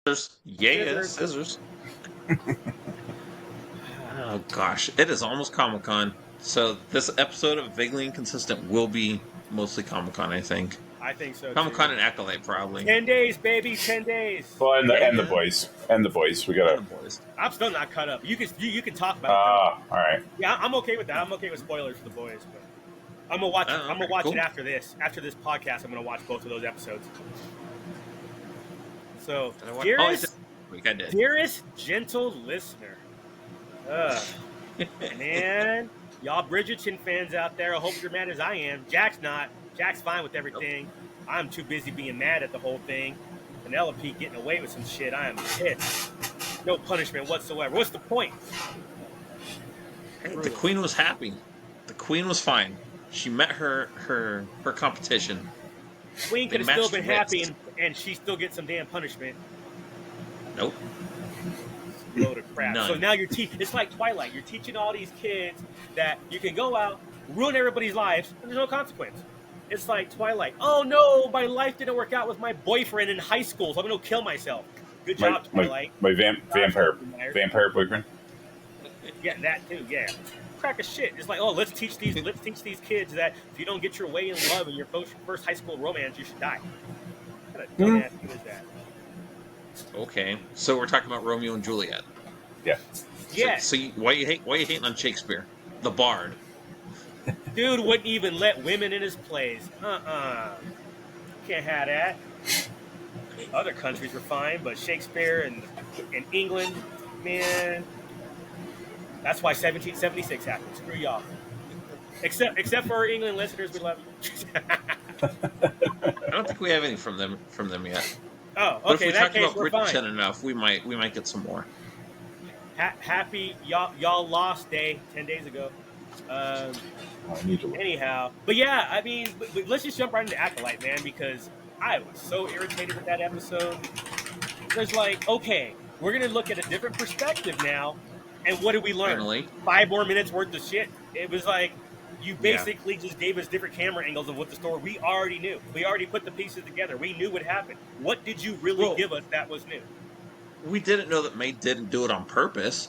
Yeah, scissors. Oh gosh, it is almost Comic-Con. So this episode of Vaguely Inconsistent will be mostly Comic-Con, I think. I think so Comic-Con too. and Acolyte, probably. 10 days, baby, 10 days. Well, and Yeah. the boys. We And gotta. the boys. I'm still not caught up. You can talk about it though. All right. Yeah, I'm okay with that. I'm okay with spoilers for the boys, but I'm gonna watch it. I'm gonna watch cool. it after this. After this podcast, I'm gonna watch both of those episodes. So, dearest gentle listener, man, y'all Bridgerton fans out there, I hope you're mad as I am. Jack's not. Jack's fine with everything. Nope. I'm too busy being mad at the whole thing. Penelope getting away with some shit. I am pissed. No punishment whatsoever. What's the point? Hey, the queen was happy. The queen was fine. She met her competition. Queen could have still been happy, and she still gets some damn punishment. Nope. Load of crap. None. So now you're teaching. It's like Twilight. You're teaching all these kids that you can go out, ruin everybody's lives, and there's no consequence. It's like Twilight. Oh no, my life didn't work out with my boyfriend in high school, so I'm gonna kill myself. Good job, Twilight. My vampire boyfriend. Yeah, that too. Yeah, crack of shit. It's like, oh, let's teach these kids that if you don't get your way in love in your first high school romance, you should die. What kind of dumbass is that? Okay, so we're talking about Romeo and Juliet. Yeah. Yeah. So why you hating on Shakespeare, the Bard? Dude wouldn't even let women in his plays. Can't have that. Other countries were fine, but Shakespeare and England, man. That's why 1776 happened. Screw y'all. Except for our England listeners, we love you. I don't think we have any from them yet. Oh, okay. But if we talked case, about Bridgerton enough, we might get some more. Happy y'all lost day 10 days ago. Anyhow, but yeah, I mean, let's just jump right into Acolyte, man, because I was so irritated with that episode. There's like, okay, we're gonna look at a different perspective now, and what did we learn? Finally. 5 more minutes worth of shit. It was like you basically just gave us different camera angles of what the story we already knew. We already put the pieces together. We knew what happened. What did you really give us that was new? We didn't know that May didn't do it on purpose.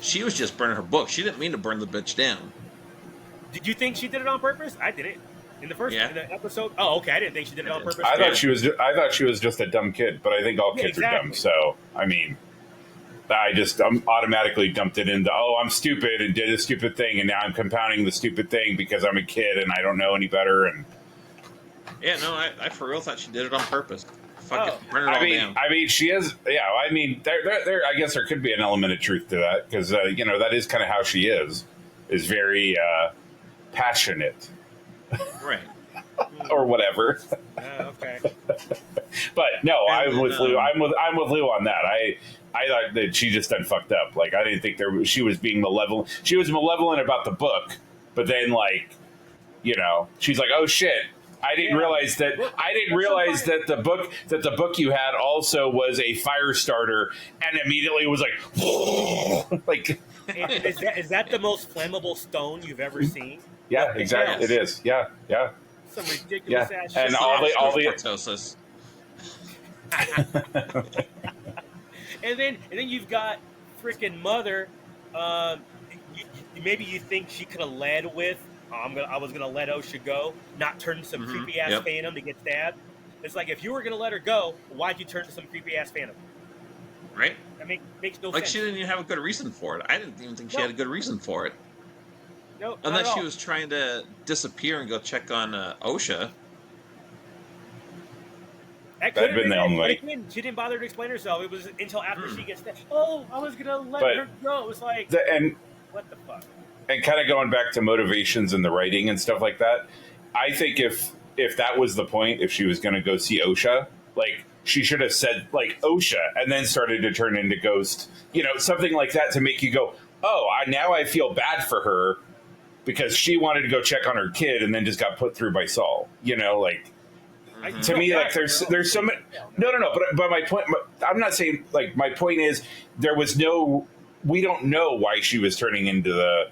She was just burning her book. She didn't mean to burn the bitch down. Did you think she did it on purpose? I did it in the first in the episode. Oh, okay. I didn't think she did it on purpose. I thought she was just a dumb kid, but I think all kids are dumb. So I mean, I just automatically dumped it into I'm stupid and did a stupid thing, and now I'm compounding the stupid thing because I'm a kid and I don't know any better. And yeah, no, I for real thought she did it on purpose. Fuck it, burn it all down. I mean, she is. Yeah, I mean, there. I guess there could be an element of truth to that because that is kind of how she is very passionate, right? Or whatever. Okay. But no, I'm with Lou. I'm with Lou on that. I thought that she just done fucked up. Like I didn't think she was being malevolent. She was malevolent about the book, but then she's like, oh shit. I didn't realize that. The book you had also was a fire starter, and immediately was like, like. Is that the most flammable stone you've ever seen? Yeah, exactly. It is. Yeah. Some ridiculous ass shit. And all the Portosis. and then you've got freaking Mother. Maybe you think she could have led with. I was gonna let Osha go, not turn to some creepy ass phantom to get stabbed. It's like if you were gonna let her go, why'd you turn to some creepy ass phantom? Right? That makes no sense. Like she didn't even have a good reason for it. I didn't even think she had a good reason for it. No, unless she was trying to disappear and go check on Osha. That could have been the only. She didn't bother to explain herself. It was until after she gets there. Oh, I was gonna let her go. It was like, what the fuck? And kind of going back to motivations and the writing and stuff like that, I think if that was the point, if she was going to go see Osha, like she should have said like Osha and then started to turn into Ghost, something like that to make you go, oh, now I feel bad for her because she wanted to go check on her kid and then just got put through by Saul. To me, like there's so many. No. But my point, I'm not saying like my point is we don't know why she was turning into the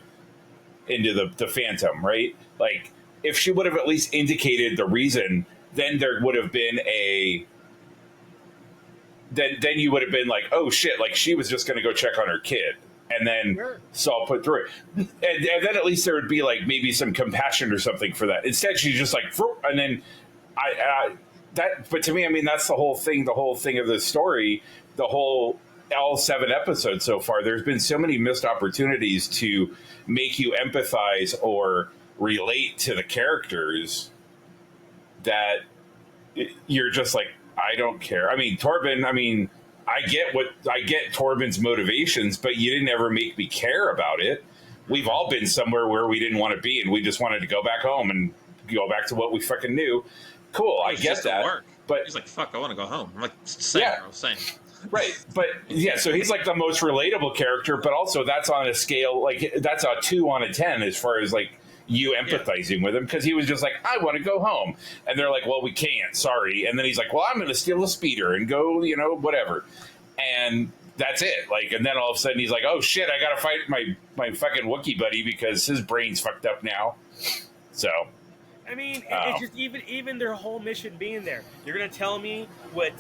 Phantom, right? Like if she would have at least indicated the reason, then there would have been then you would have been like, oh shit, like she was just going to go check on her kid, and then Saul put through it, and then at least there would be like maybe some compassion or something for that. Instead, she's just like, and then that. But to me, I mean, that's the whole thing. The whole thing of the story, all 7 episodes so far. There's been so many missed opportunities to make you empathize or relate to the characters that you're just like, I don't care. I mean, Torben, I get Torben's motivations, but you didn't ever make me care about it. We've all been somewhere where we didn't want to be and we just wanted to go back home and go back to what we fucking knew. Cool, I get that. Work. But he's like, fuck, I want to go home. I'm like, same, yeah. bro, same. Right, but yeah, so he's like the most relatable character, but also that's on a scale, like that's a 2 on a 10 as far as like you empathizing with him, because he was just like, I want to go home, and they're like, well, we can't, sorry, and then he's like, well, I'm going to steal a speeder and go, whatever, and that's it. Like, and then all of a sudden he's like, oh shit, I got to fight my fucking Wookiee buddy because his brain's fucked up now. So. I mean, it's just even their whole mission being there. You're gonna tell me what?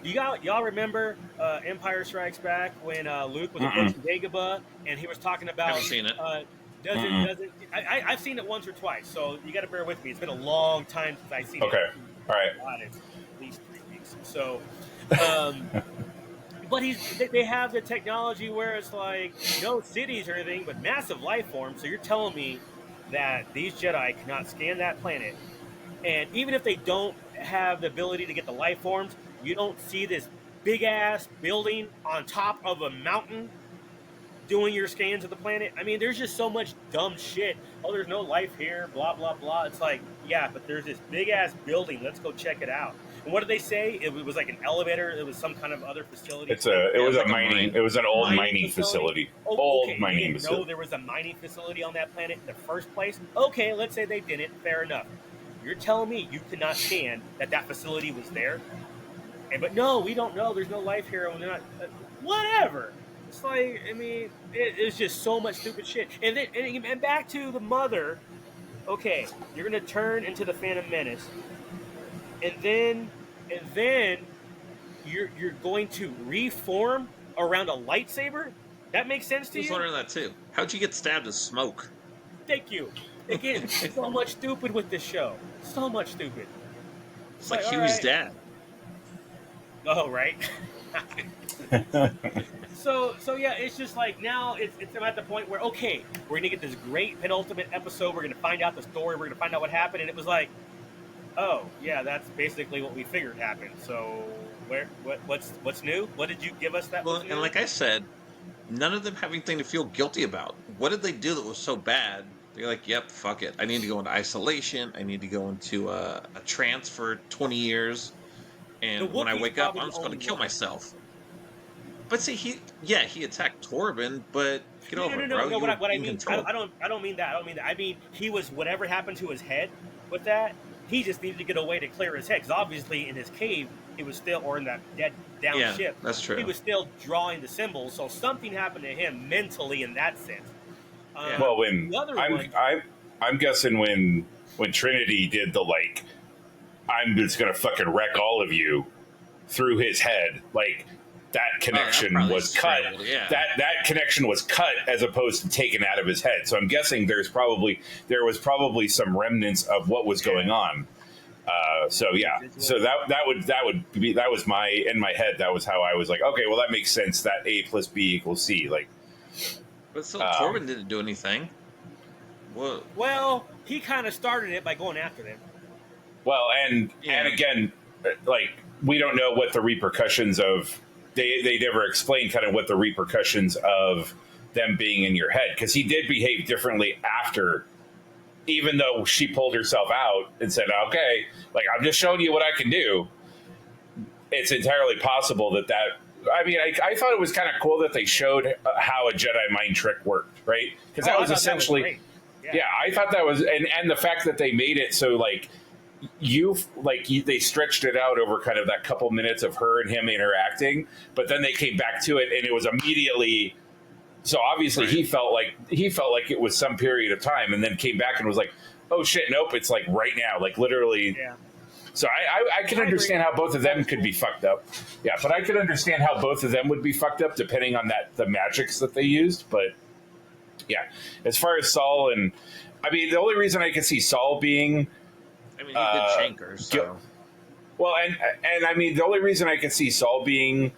Y'all remember Empire Strikes Back when Luke was approaching Dagobah and he was talking about? Haven't seen it. Doesn't I've seen it once or twice, so you got to bear with me. It's been a long time since I've seen it. Okay, all right. God, it's at least 3 weeks. So, but they have the technology where it's like no cities or anything, but massive life forms. So you're telling me that these Jedi cannot scan that planet, and even if they don't have the ability to get the life forms, you don't see this big ass building on top of a mountain doing your scans of the planet. I mean, there's just so much dumb shit. Oh, there's no life here, blah blah blah. It's like, yeah, but there's this big ass building. Let's go check it out. And what did they say? It was like an elevator. It was some kind of other facility. It was an old mining facility. Old mining facility. No, there was a mining facility on that planet in the first place. Okay, let's say they didn't. Fair enough. You're telling me you cannot scan that facility was there? But no, we don't know. There's no life here. And not, whatever. It's like, I mean, it's just so much stupid shit. And then and back to the mother. Okay, you're gonna turn into the Phantom Menace. And then you're going to reform around a lightsaber? That makes sense to you? I was wondering that too. How'd you get stabbed as smoke? Thank you. Again, so much stupid with this show. So much stupid. It's like Huey's dad. Oh, right. So yeah, it's just like now it's at the point where, okay, we're going to get this great penultimate episode. We're going to find out the story. We're going to find out what happened. And it was like, oh, yeah, that's basically what we figured happened. So what's new? What did you give us that was new? And like I said, none of them have anything to feel guilty about. What did they do that was so bad? They're like, yep, fuck it. I need to go into isolation. I need to go into a trance for 20 years. And when I wake up, I'm just going to kill myself. But see, he attacked Torben, but get over it, bro. No. What I mean, I don't mean that. I mean he was, whatever happened to his head with that. He just needed to get a way to clear his head, because obviously in his cave, he was still, or in that dead down ship, that's true. He was still drawing the symbols, so something happened to him mentally in that sense. Well, I'm guessing when Trinity did the like, I'm just gonna fucking wreck all of you through his head, like that connection was cut. Yeah. That connection was cut as opposed to taken out of his head. So I'm guessing there was probably some remnants of what was going on. So that was in my head. That was how I was like, okay, well that makes sense. That A plus B equals C. Like, but still, Torben didn't do anything. Well, he kind of started it by going after them. Well, and again, like we don't know what the repercussions of. They never explained kind of what the repercussions of them being in your head, because he did behave differently after, even though she pulled herself out and said, okay, like I'm just showing you what I can do. It's entirely possible that I mean, I thought it was kind of cool that they showed how a Jedi mind trick worked, right? Because that was essentially, I thought that was, and the fact that they made it so like, they stretched it out over kind of that couple minutes of her and him interacting, but then they came back to it and it was immediately, so obviously he felt like it was some period of time, and then came back and was like, oh shit, nope, it's like right now, like literally. So I can understand how both of them could be fucked up. Yeah, but I could understand how both of them would be fucked up depending on the magics that they used. But yeah, as far as Saul and I mean, the only reason I could see Saul being I mean, he did Shanker, so. well, and I mean, the only reason I could see Saul being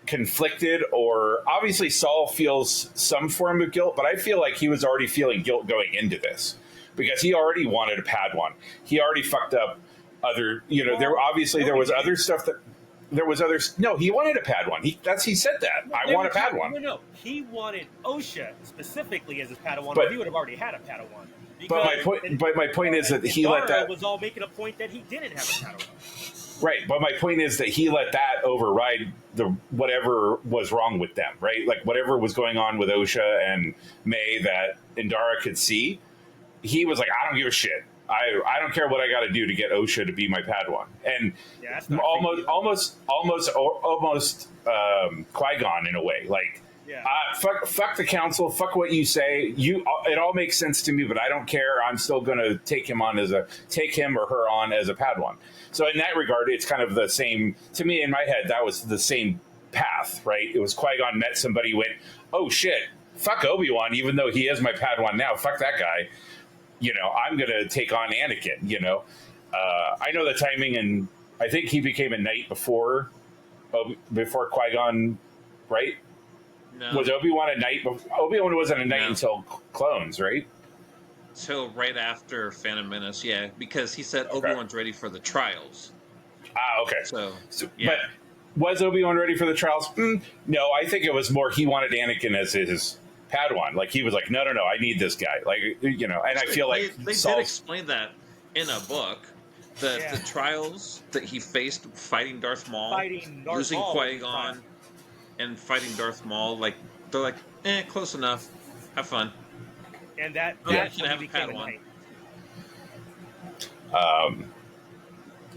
conflicted, or obviously Saul feels some form of guilt, but I feel like he was already feeling guilt going into this because he already wanted a Padawan. He already fucked up other, there was other stuff that there was other. No, he wanted a Padawan. He said that I want a Padawan. No, he wanted Osha specifically as his Padawan, but he would have already had a Padawan. But my point is that he let that was all making a point that he didn't have a Padawan. Right, but my point is that he let that override the whatever was wrong with them, right? Like whatever was going on with Osha and May that Indara could see, he was like, I don't give a shit. I don't care what I got to do to get Osha to be my Padawan, and almost Qui-Gon in a way, like. Yeah. Fuck the council. Fuck what you say. It all makes sense to me, but I don't care. I'm still going to take him or her on as a Padawan. So in that regard, it's kind of the same to me. In my head, that was the same path, right? It was Qui-Gon met somebody, went, oh shit, fuck Obi-Wan, even though he is my Padawan now. Fuck that guy. I'm going to take on Anakin. I know the timing, and I think he became a knight before Qui-Gon, right? No. Was Obi-Wan a knight? Obi-Wan wasn't a knight until Clones, right? Till right after Phantom Menace, yeah, because he said Obi-Wan's ready for the trials. Okay. So yeah. But was Obi-Wan ready for the trials? No, I think it was more he wanted Anakin as his Padawan. Like he was like, no, I need this guy. Like and I feel like they did explain that in a book. The trials that he faced fighting Darth Maul, losing Qui-Gon. And fighting Darth Maul, like they're like, close enough. Have fun. And that can have a Padawan.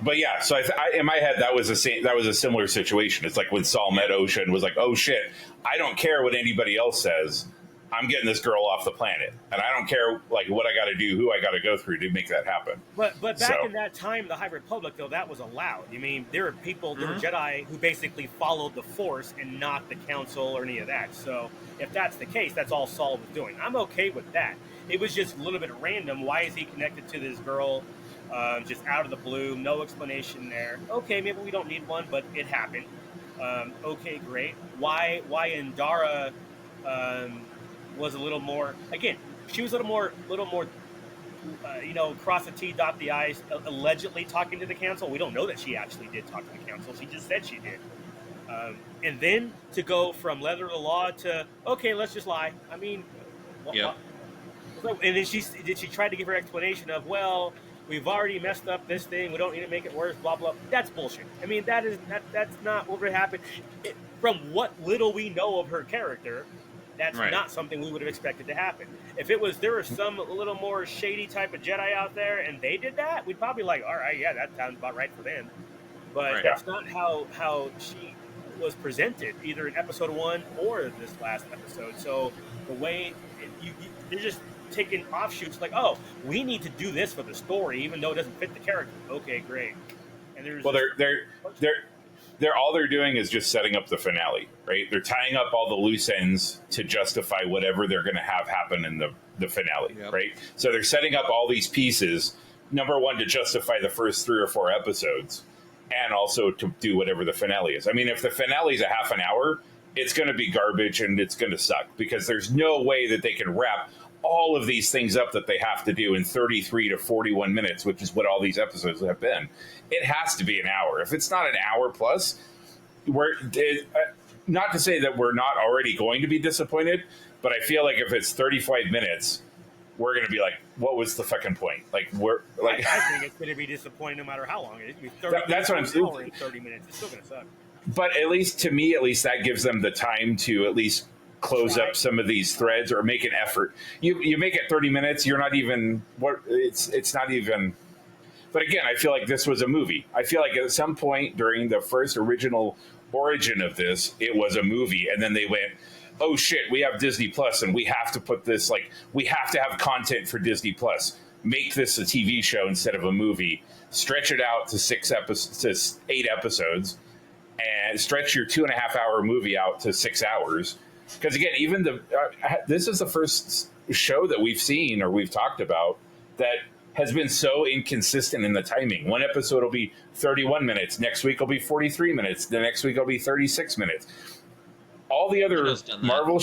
But yeah, so in my head that was a similar situation. It's like when Saul met Osha and was like, oh shit, I don't care what anybody else says. I'm getting this girl off the planet, and I don't care like what I got to do, who I got to go through to make that happen. But back in that time, the High Republic, though, that was allowed. I mean, there were people, there were Jedi who basically followed the Force and not the Council or any of that. So if that's the case, that's all Saul was doing. I'm okay with that. It was just a little bit random. Why is he connected to this girl? Just out of the blue, no explanation there. Okay, maybe we don't need one, but it happened. Okay, great. Why Indara? Was a little more. Again, she was a little more. Cross the T, dot the I's. Allegedly talking to the council. We don't know that she actually did talk to the council. She just said she did. And then to go from letter of the law to okay, let's just lie. I mean, yeah. And then she tried to give her explanation of we've already messed up this thing. We don't need to make it worse. Blah blah. That's bullshit. I mean, that's not what would happen. From what little we know of her character. That's not something we would have expected to happen. If there was some little more shady type of Jedi out there and they did that, we'd probably be like, all right, yeah, that sounds about right for them. But that's not how she was presented, either in episode 1 or this last episode. So the way you're just taking offshoots like, oh, we need to do this for the story, even though it doesn't fit the character. Okay, great. And there's all they're doing is just setting up the finale, right? They're tying up all the loose ends to justify whatever they're going to have happen in the finale, right? So they're setting up all these pieces, number one, to justify the first 3 or 4 episodes, and also to do whatever the finale is. I mean, if the finale is a half an hour, it's going to be garbage and it's going to suck because there's no way that they can wrap all of these things up that they have to do in 33 to 41 minutes, which is what all these episodes have been. It has to be an hour. If it's not an hour plus, not to say that we're not already going to be disappointed, but I feel like if it's 35 minutes, we're going to be like, what was the fucking point? Like, I think it's going to be disappointing no matter how long it is. 30 that's what I'm saying. 30 minutes. It's still going to suck. But at least to me, that gives them the time to at least close up some of these threads or make an effort. You make it 30 minutes. You're not even it's not even. But again, I feel like this was a movie. I feel like at some point during the first original origin of this, it was a movie, and then they went, "Oh shit, we have Disney Plus, and we have to put this we have to have content for Disney Plus." make this a TV show instead of a movie, stretch it out to 8 episodes, and stretch your 2.5 hour movie out to 6 hours. Because again, even this is the first show that we've seen or we've talked about that has been so inconsistent in the timing. One episode will be 31 minutes, next week will be 43 minutes, the next week will be 36 minutes. All the other Marvel,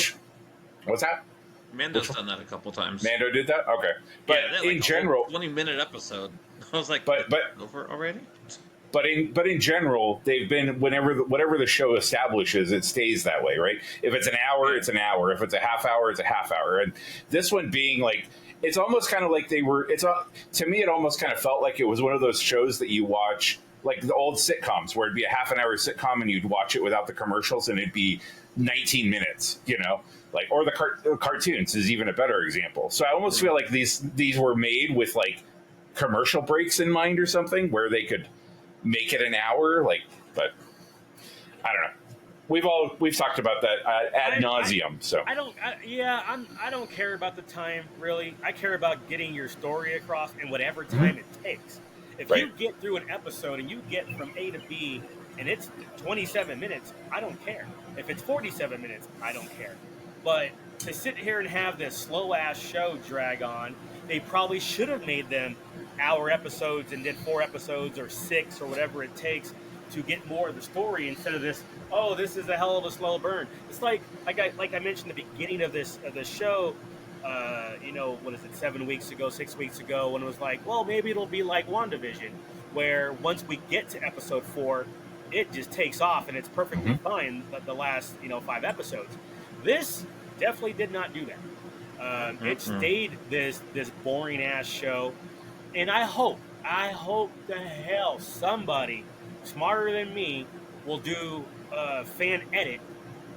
what's that? Mando's done that a couple times. Mando did that, okay. But yeah, in general, 20-minute episode. I was like, but over already. But in general, they've been whatever the show establishes, it stays that way, right? If it's an hour, it's an hour. If it's a half hour, it's a half hour. And this one being like, it's almost kind of like they were. To me, it almost kind of felt like it was one of those shows that you watch, like the old sitcoms, where it'd be a half an hour sitcom and you'd watch it without the commercials, and it'd be 19 minutes, like, or the cartoons is even a better example. So I almost feel like these were made with like commercial breaks in mind or something, where they could make it an hour, but I don't know. We've talked about that ad nauseum. So I don't care about the time really. I care about getting your story across in whatever time it takes. If you get through an episode and you get from A to B and it's 27 minutes, I don't care. If it's 47 minutes, I don't care. But to sit here and have this slow ass show drag on, they probably should have made them hour episodes and did 4 episodes or 6 or whatever it takes to get more of the story instead of this. Oh, this is a hell of a slow burn. It's like I mentioned at the beginning of this show. What is it? 7 weeks ago, 6 weeks ago, when it was like, well, maybe it'll be like WandaVision, where once we get to episode 4, it just takes off and it's perfectly fine. The last 5 episodes, this definitely did not do that. It stayed this boring ass show. And I hope the hell somebody smarter than me will do a fan edit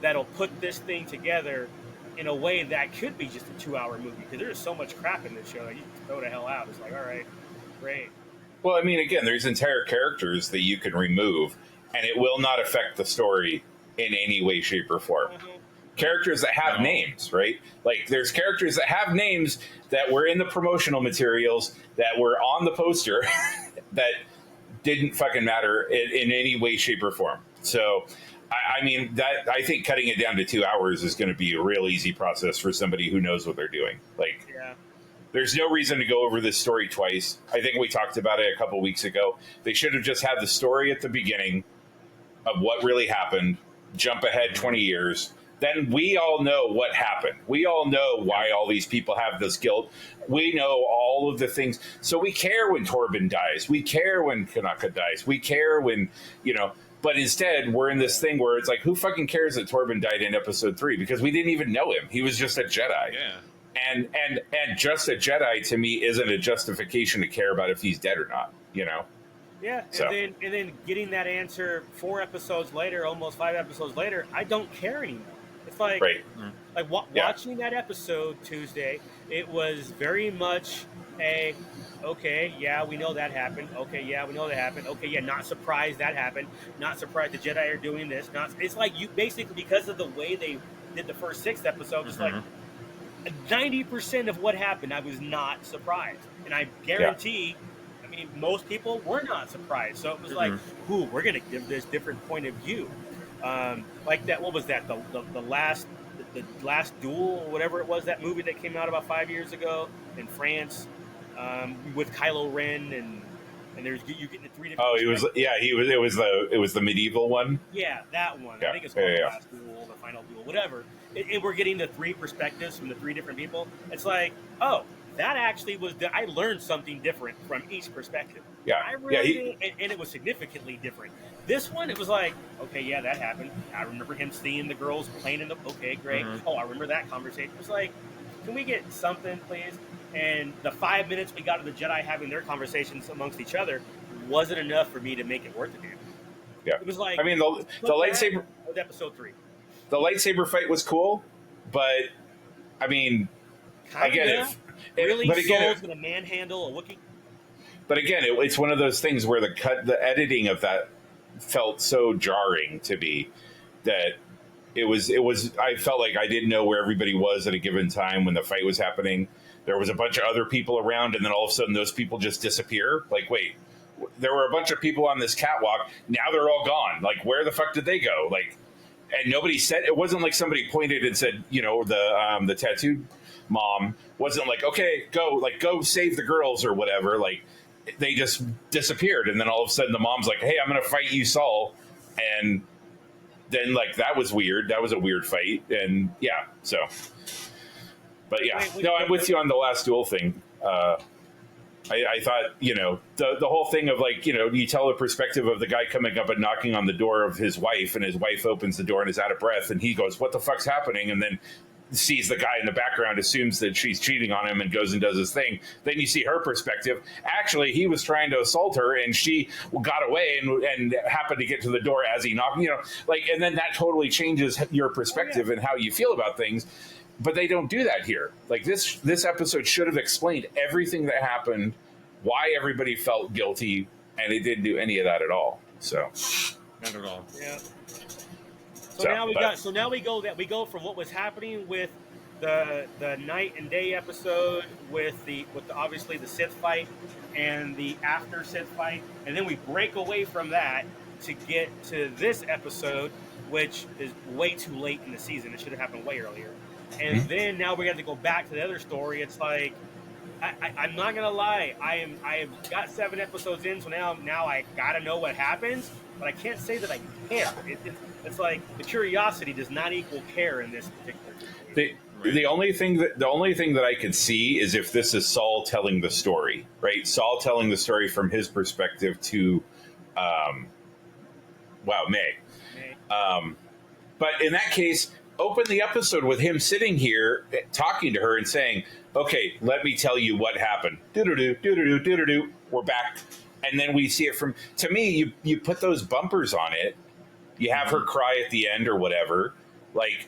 that'll put this thing together in a way that could be just a 2-hour movie. Because there's so much crap in this show that you just throw the hell out. It's like, all right, great. Well, I mean, again, there's entire characters that you can remove, and it will not affect the story in any way, shape, or form. Characters that have names, right? Like, there's characters that have names that were in the promotional materials, that were on the poster, that didn't fucking matter in any way, shape, or form. So, I think cutting it down to 2 hours is going to be a real easy process for somebody who knows what they're doing. Like, there's no reason to go over this story twice. I think we talked about it a couple weeks ago. They should have just had the story at the beginning of what really happened, jump ahead 20 years. Then we all know what happened. We all know why all these people have this guilt. We know all of the things. So we care when Torben dies. We care when Kanaka dies. We care when, but instead we're in this thing where it's like, who fucking cares that Torben died in episode 3? Because we didn't even know him. He was just a Jedi. Yeah. And just a Jedi to me isn't a justification to care about if he's dead or not, Yeah, so. and then getting that answer 4 episodes later, almost 5 episodes later, I don't care anymore. It's like, watching that episode Tuesday, it was very much okay, yeah, we know that happened. Okay, yeah, we know that happened. Okay, yeah, not surprised that happened. Not surprised the Jedi are doing this. It's like you basically, because of the way they did the first 6 episodes, it's like 90% of what happened, I was not surprised. And I guarantee, most people were not surprised. So it was like, we're going to give this different point of view. Like that, what was that? The last duel, or whatever it was, that movie that came out about 5 years ago in France, with Kylo Ren and there's you getting the 3 different. Oh, it was the medieval one. Yeah, that one. I think it's called the last duel, the final duel, whatever. And we're getting the 3 perspectives from the 3 different people. It's like, oh, that actually was. I learned something different from each perspective. Yeah, I really did, and it was significantly different. This one, it was like, okay, yeah, that happened. I remember him seeing the girls playing in the. Okay, great. Oh, I remember that conversation. It was like, can we get something, please? And the 5 minutes we got of the Jedi having their conversations amongst each other wasn't enough for me to make it worth it. Yeah, it was like, the lightsaber with episode 3. The lightsaber fight was cool, but I get it. Really, but again, Soul's gonna manhandle a Wookiee. But again, it's one of those things where the editing of that felt so jarring to me that it was. I felt like I didn't know where everybody was at a given time when the fight was happening. there was a bunch of other people around, and then all of a sudden those people just disappear. Like, wait, there were a bunch of people on this catwalk. Now they're all gone. Like, where the fuck did they go? Like, and nobody said, it wasn't like somebody pointed and said, you know, the tattooed mom wasn't like, okay, go save the girls or whatever. Like, they just disappeared. And then all of a sudden the mom's like, hey, I'm going to fight you, Saul. And then, like, that was weird. That was a weird fight. And yeah, so, but yeah, no, I'm with you on the last duel thing. I thought, you know, the whole thing of, like, you know, you tell the perspective of the guy coming up and knocking on the door of his wife, and his wife opens the door and is out of breath, and he goes, what the fuck's happening? And then sees the guy in the background, assumes that she's cheating on him, and goes and does his thing. Then you see her perspective. Actually, he was trying to assault her, and she got away and happened to get to the door as he knocked, you know, like, and then that totally changes your perspective and how you feel about things. But they don't do that here. Like, this episode should have explained everything that happened, why everybody felt guilty, and it didn't do any of that at all. So, Not at all. Yeah. So now we go from what was happening with the night and day episode with the obviously the Sith fight and the after Sith fight, and then we break away from that to get to this episode, which is way too late in the season. It should have happened way earlier. And then now we have to go back to the other story. It's like, I'm not gonna lie, I have got 7 episodes in, so now I gotta know what happens, but I can't say that I care. It's like the curiosity does not equal care in this particular situation. The only thing that I could see is if this is Saul telling the story, right? Saul telling the story from his perspective to, May. But in that case, open the episode with him sitting here talking to her and saying, okay, let me tell you what happened. Do-do-do, do-do-do, do-do-do. We're back. And then we see it from, to me, you put those bumpers on it, you have her cry at the end or whatever, like,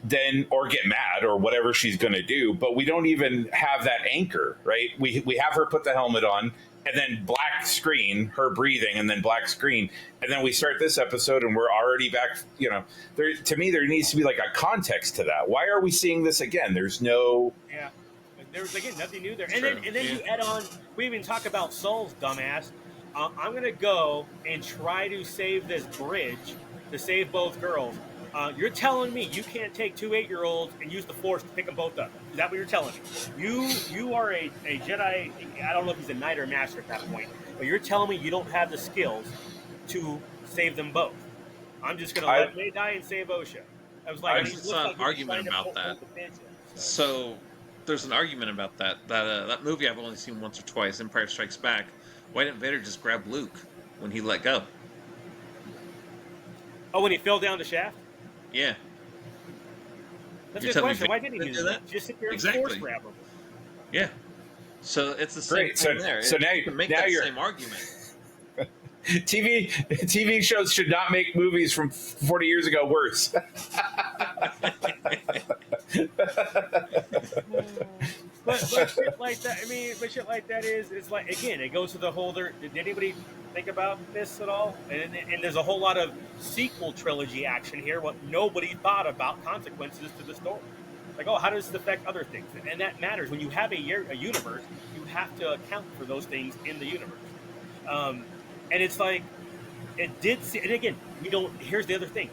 then, or get mad or whatever she's going to do, but we don't even have that anchor, right? We have her put the helmet on, and then black screen, her breathing, and then black screen, and then we start this episode and we're already back. You know, to me, there needs to be like a context to that. Why are we seeing this again? There's no... Yeah, there's, again, nothing new there. And then you add on, we even talk about Saul's dumbass. I'm going to go and try to save this bridge to save both girls. You're telling me you can't take 2 8-year-olds and use the Force to pick them both up? Is that what you're telling me? You are a Jedi. I don't know if he's a knight or a master at that point, but you're telling me you don't have the skills to save them both. I'm just going to let May die and save Osha. I was like, there's an argument about that. So there's an argument about that. That movie I've only seen once or twice, Empire Strikes Back. Why didn't Vader just grab Luke when he let go? Oh, when he fell down the shaft? Yeah. That's a good question. Why didn't he do that? Just sit there and Force grab him. Yeah. So it's the same thing there. So now you can make that same argument. TV shows should not make movies from 40 years ago worse. But shit like that, shit like that it's like, again, it goes to the whole, did anybody think about this at all? And there's a whole lot of sequel trilogy action here, what nobody thought about consequences to the story. Like, oh, how does it affect other things? And that matters. When you have a universe, you have to account for those things in the universe. And it's like, and again, here's the other thing.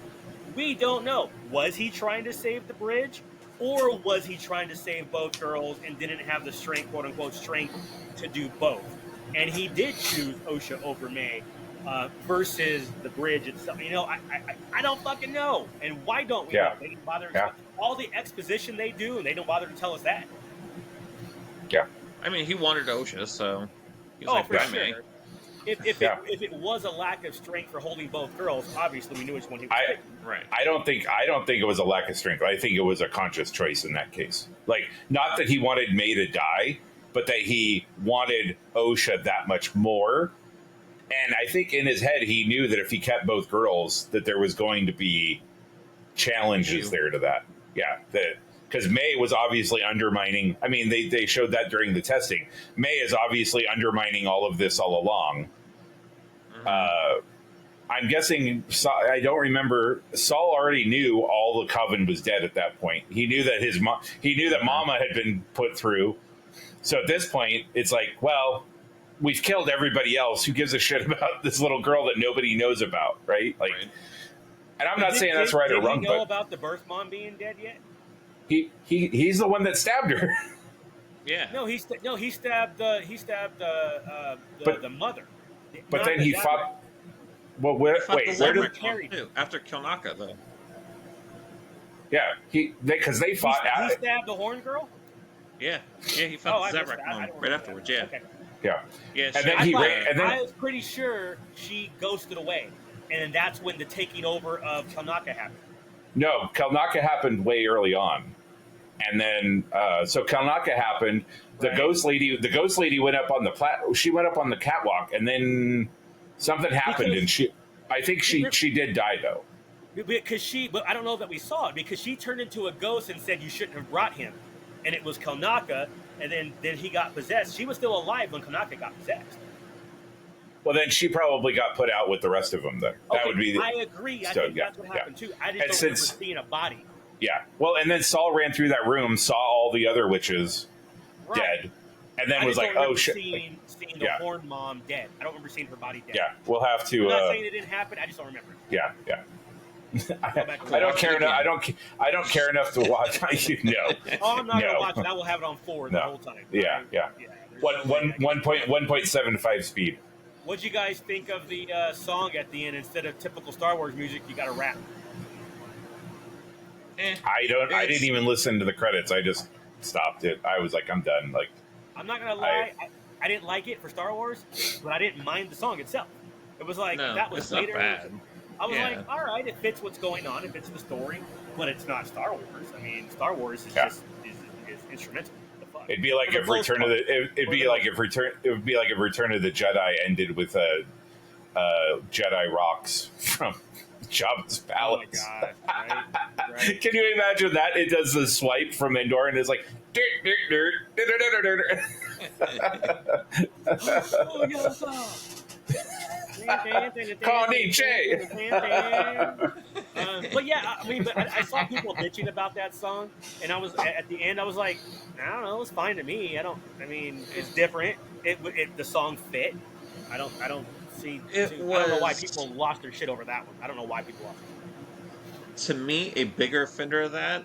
We don't know. Was he trying to save the bridge? Or was he trying to save both girls and didn't have the strength, quote unquote, strength to do both? And he did choose Osha over May versus the bridge itself. You know, I don't fucking know. And why don't we know? They didn't bother. All the exposition they do, and they don't bother to tell us that. Yeah. I mean, he wanted Osha, so he was like, for sure. If it was a lack of strength for holding both girls, obviously we knew which one he was taking. Right. I don't think it was a lack of strength. I think it was a conscious choice in that case. Like, not that he wanted May to die, but that he wanted Osha that much more. And I think in his head he knew that if he kept both girls, that there was going to be challenges there to that. Yeah, because May was obviously undermining. I mean, they showed that during the testing. May is obviously undermining all of this all along. I'm guessing, I don't remember, Saul already knew all the Coven was dead at that point. He knew that he knew that Mama had been put through. So at this point, it's like, well, we've killed everybody else. Who gives a shit about this little girl that nobody knows about, right? Like, Right. and I'm not saying that's right or wrong, Did he know but about the birth mom being dead yet? he's the one that stabbed her. Yeah. No, he stabbed But the mother. but Not then the he Zabrak. fought. Well, He fought the wait, where did? Zabrak mom too after Kilnaka though. Yeah, because they He, fought. he stabbed the horn girl. Yeah. Yeah. He Oh, fought I the missed Zabrak that. I mom don't right remember afterwards. that. Yeah. Okay. Yeah, Yeah. and she- then I was pretty sure she ghosted away, and that's when the taking over of Kanaka happened. no, Kalnaka happened way early on, and then so Kalnaka happened. The Right. ghost lady went up on the She went up on the catwalk, and then something happened, Because- and I think she did die though. But I don't know that we saw it because she turned into a ghost and said you shouldn't have brought him, and it was Kanaka, and then he got possessed. She was still alive when Kanaka got possessed. Well, then she probably got put out with the rest of them. Then that would be. I agree. I so, think yeah, that's what yeah. happened too. I And just don't remember since- seeing a body. Yeah. Well, and then Saul ran through that room, saw all the other witches Right. dead, and then I was just like, don't "Oh remember shit!" Seeing the Yeah. horn mom dead. I don't remember seeing her body dead. Yeah, we'll have to. I'm not saying it didn't happen. I just don't remember. Yeah, yeah. back to I don't watch care it enough. again. I don't care enough to watch. No. Oh, I'm not No. gonna watch it. I will have it on forward the No. whole time. Yeah, yeah. there's One no way one I can- 1.75 speed. What'd you guys think of the song at the end? Instead of typical Star Wars music, you got a rap. I didn't even listen to the credits. I just stopped it. I was like, I'm done. Like, I'm not gonna lie, I didn't like it for Star Wars, but I didn't mind the song itself. It was like No, that was it's not later. bad. I was Yeah. like, all right, it fits what's going on, it fits the story, but it's not Star Wars. I mean, Star Wars is Yeah. just is instrumental. The fuck? it'd be like For the if most Return of part. the. It'd be like if Return. It would be like if Return of the Jedi ended with a Jedi rocks from Jabba's Oh my palace. god! Right. Can you imagine that? It does the swipe from Endor and it's like. Oh, yes, but yeah, I mean, but I saw people bitching about that song, and I was at the end. I was like, I don't know, it's fine to me. I mean, it's different. The song fit. I don't see. It I don't know why was- people lost their shit over that one. I don't know why people lost it. To me, a bigger offender of that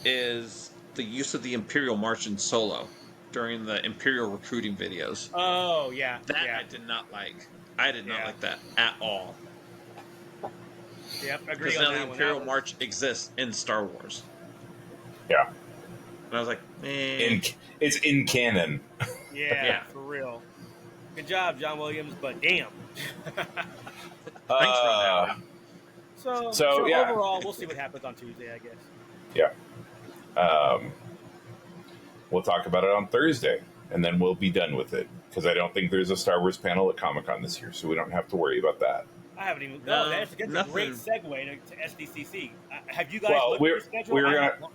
is the use of the Imperial March in Solo during the Imperial recruiting videos. Oh yeah, That yeah, I did not like. I did not Yeah. like that at all. yep. Agree Because on now that the one. Imperial That was- March exists in Star Wars. Yeah. And I was like, eh. It's in canon. Yeah, Yeah. for real. Good job, John Williams. But damn. Thanks for that. So yeah. overall, we'll see what happens on Tuesday, I guess. Yeah. We'll talk about it on Thursday, and then we'll be done with it. Because I don't think there's a Star Wars panel at Comic-Con this year, so we don't have to worry about that. I haven't even. No, No, that's a great nothing. segue to SDCC. Have you guys Well, looked we're- at the schedule? we're I gonna- haven't.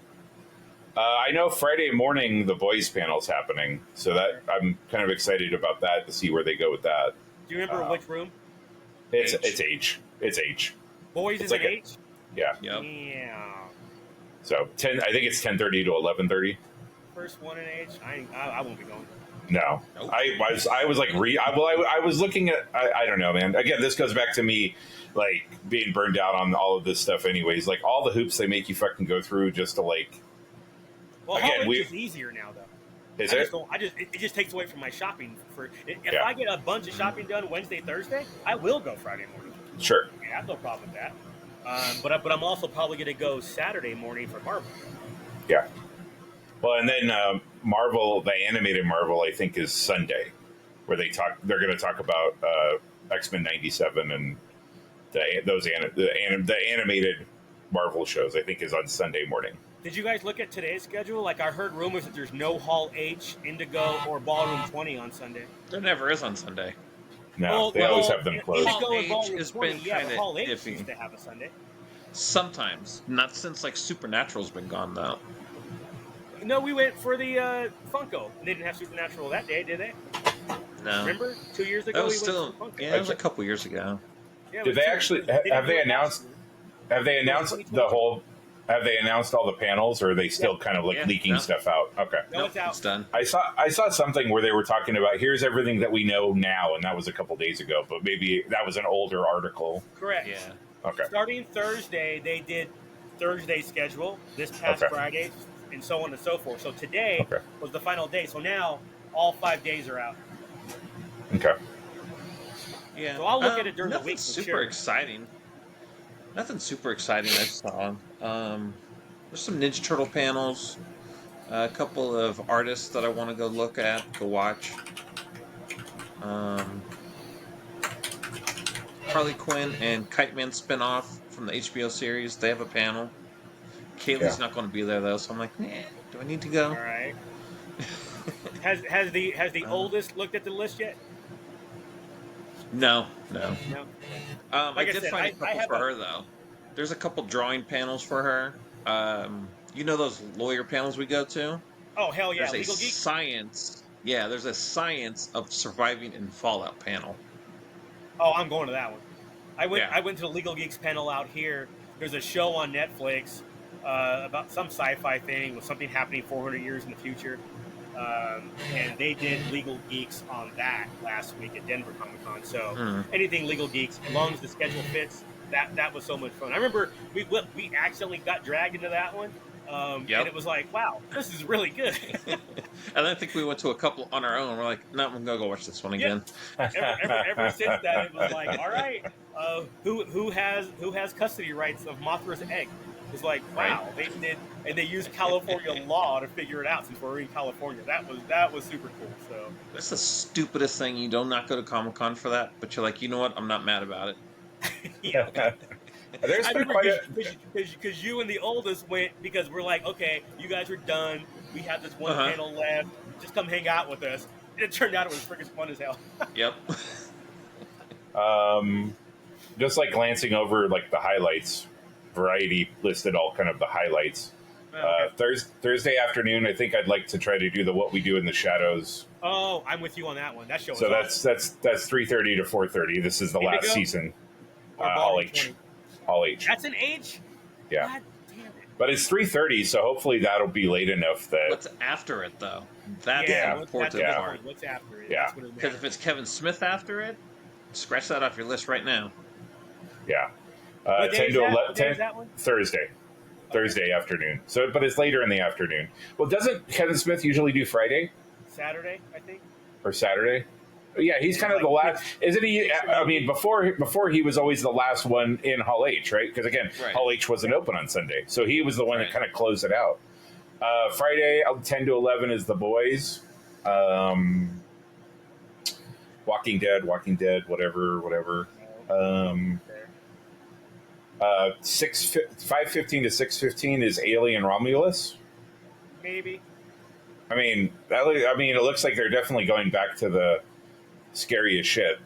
I know Friday morning the boys panel's happening, so that I'm kind of excited about that to see where they go with that. Do you remember which room? It's H. it's H. It's H. Boys It's is like an a- H? Yeah. Yep. Yeah. So 10. I think it's 10:30 to 11:30. First one in H? I won't be going. No, Nope. I was like I was looking at I don't know, man. Again, this goes back to me like being burned out on all of this stuff. Anyways, like all the hoops they make you fucking go through just to like. Well, Again, Hall H we- is easier now, though. Is I it? just don't, it just takes away from my shopping. If Yeah. I get a bunch of shopping done Wednesday, Thursday, I will go Friday morning. Sure. Yeah, I have no problem with that. But I'm also probably going to go Saturday morning for Marvel. Yeah. Well, and then Marvel, the animated Marvel, I think is Sunday, where they're going to talk about X-Men '97 and the animated Marvel shows. I think is on Sunday morning. Did you guys look at today's schedule? Like I heard rumors that there's no Hall H, Indigo, or Ballroom 20 on Sunday. There never is on Sunday. No, they always have them closed. Indigo Hall and H Ballroom has 20, been yeah, but kinda Hall H iffy. used to have a Sunday. Sometimes. Not since like Supernatural's been gone though. No, we went for the Funko. They didn't have Supernatural that day, did they? No. Remember? 2 years ago, That was we still went for Funko. yeah, that was a couple years ago. Yeah, it Did was they 2 actually years ago. have didn't they do it last announced? year. Have they announced the whole? Have they announced all the panels, or are they still kind of like Yeah, leaking no. stuff out? Okay. No, Nope, it's out. it's done. I saw something where they were talking about here's everything that we know now, and that was a couple days ago, but maybe that was an older article. Correct. Yeah. Okay. Starting Thursday, they did Thursday schedule this past Okay. Friday, and so on and so forth. So today Okay. was the final day. So now all 5 days are out. Okay. Yeah. So I'll look at it during the nothing week for super sure. exciting. Nothing super exciting I saw. There's some Ninja Turtle panels. A couple of artists that I want to go look at, go watch. Um, Harley Quinn and Kite Man spinoff from the HBO series. They have a panel. Kaylee's Yeah. not going to be there though, so I'm like, do I need to All go? right. Has the oldest looked at the list yet? No. No. I Like I did said, find a I couple have for a- her though. There's a couple drawing panels for her. You know those lawyer panels we go to? Oh hell yeah, There's a Legal Geek. science. Yeah, there's a science of surviving in Fallout panel. Oh, I'm going to that one. I went. Yeah. I went to the Legal Geeks panel out here. There's a show on Netflix about some sci-fi thing with something happening 400 years in the future, and they did Legal Geeks on that last week at Denver Comic Con. So anything Legal Geeks, as long as the schedule fits, that was so much fun. I remember we accidentally got dragged into that one. And it was like, wow, this is really good. And I think we went to a couple on our own. We're like, no, I'm gonna go watch this one again. Ever since that, it was like, all right, who has custody rights of Mothra's egg? It's like, wow, they did, and they used California law to figure it out since we're in California. That was super cool. So That's the stupidest thing. You do not go to Comic Con for that, but you're like, you know what? I'm not mad about it. yeah. There's I been remember quite a because you and the oldest went because we're like, okay, you guys are done. We have this one panel left. Just come hang out with us. And it turned out it was freaking fun as hell. Yep. just like glancing over like the highlights. Variety listed all kind of the highlights. Okay. Thursday afternoon, I think I'd like to try to do the What We Do in the Shadows. Oh, I'm with you on that one. That show. So is awesome. that's 3:30 to 4:30. This is the last Indigo? season. Or All Ballroom H. 20. All H. That's an H. Yeah. God damn it. But it's 3:30, so hopefully that'll be late enough that What's after it though? That's Yeah. the important Yeah. part. What's after it? Yeah. That's what it Because if matters. it's Kevin Smith after it, scratch that off your list right now. yeah. What day 10 is to that? 11 What day is 10 that one? Thursday afternoon. So but it's later in the afternoon. Well, doesn't Kevin Smith usually do Friday Saturday, I think. or Saturday? Yeah, he's kind of the last, isn't he? I mean, before he was always the last one in Hall H, right? Because again, Right. Hall H wasn't open on Sunday, so he was the one Right. that kind of closed it out. Friday, 10 to 11 is The Boys. Walking Dead, whatever. 5:15 to 6:15 is Alien Romulus. Maybe. I mean, it looks like they're definitely going back to the scariest shit.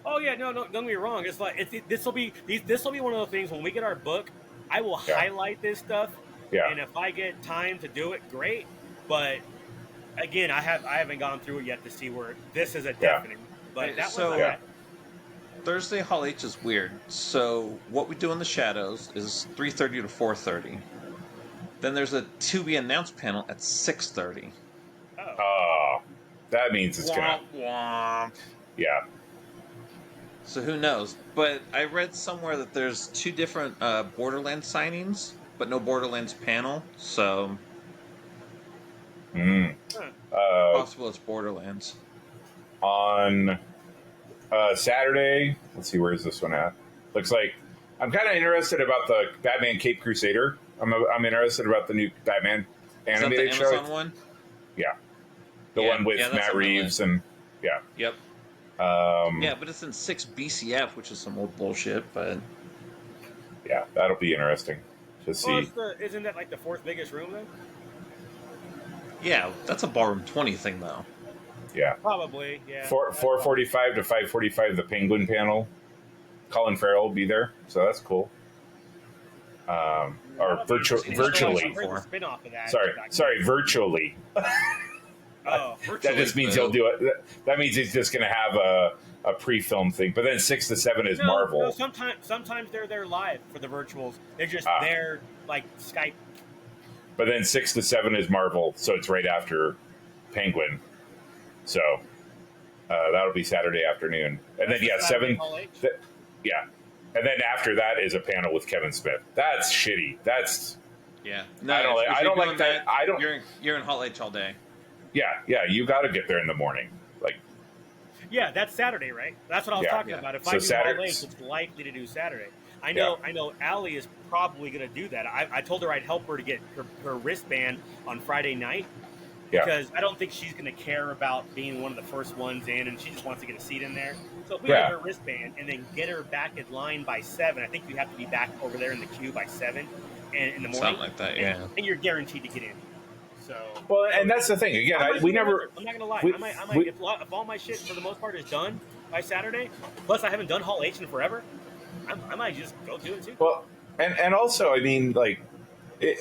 Oh yeah, no, don't get me wrong. It's like this will be one of those things when we get our book. I will Yeah. highlight this stuff, Yeah. and if I get time to do it, great. But again, I haven't gone through it yet to see where this is a definite. But that So- was Yeah. Thursday Hall H is weird. So What We Do in the Shadows is 3:30 to 4:30. Then there's a to be announced panel at 6:30. Oh, that means it's gonna. Womp womp. Yeah. So who knows? But I read somewhere that there's two different Borderlands signings, but no Borderlands panel. So Mm. Huh. possible it's Borderlands. On Saturday, let's see, where is this one at? Looks like I'm kind of interested about the Batman Cape Crusader. I'm interested about the new Batman Is that the animated Amazon show. one? Yeah, the Yeah, one with yeah, that's Matt on my Reeves list. and yeah. Yep. Um, Yeah, but it's in 6 BCF, which is some old bullshit. But yeah, that'll be interesting to Well, see. isn't that like the fourth biggest room then? yeah, that's a Ballroom 20 thing, though. Yeah, Probably, yeah. 4:45 to 5:45, the Penguin panel. Colin Farrell will be there, so that's cool. Or virtually. Spin-off of that. Sorry, virtually. Oh, That just means he'll do it. That means he's just going to have a pre-film thing. But then 6 to 7 is No. Marvel. Sometimes they're there live for the virtuals. They're just there like Skype. But then 6 to 7 is Marvel, so it's right after Penguin. So that'll be Saturday afternoon, and That's then the Saturday Hall H? yeah, and then after that is a panel with Kevin Smith. That's shitty. That's Yeah. No, I don't like that. I don't. You're in Hall H all day. Yeah. You got to get there in the morning. Like, Yeah, that's Saturday, right? That's what I was talking Yeah. about. If So I do Saturday- Hall H, it's likely to do Saturday. I know Allie is probably going to do that. I told her I'd help her to get her wristband on Friday night yeah, because I don't think she's going to care about being one of the first ones in, and she just wants to get a seat in there. So if we Yeah. get her wristband and then get her back in line by 7, I think you have to be back over there in the queue by 7 and in the morning. Something like that, yeah. And you're guaranteed to get in. So well, and that's the thing. Again, I'm we never. not gonna lie. we- I might we- if all my shit for the most part is done by Saturday. Plus, I haven't done Hall H in forever. I might just go do it too. Well, and also, I mean, like,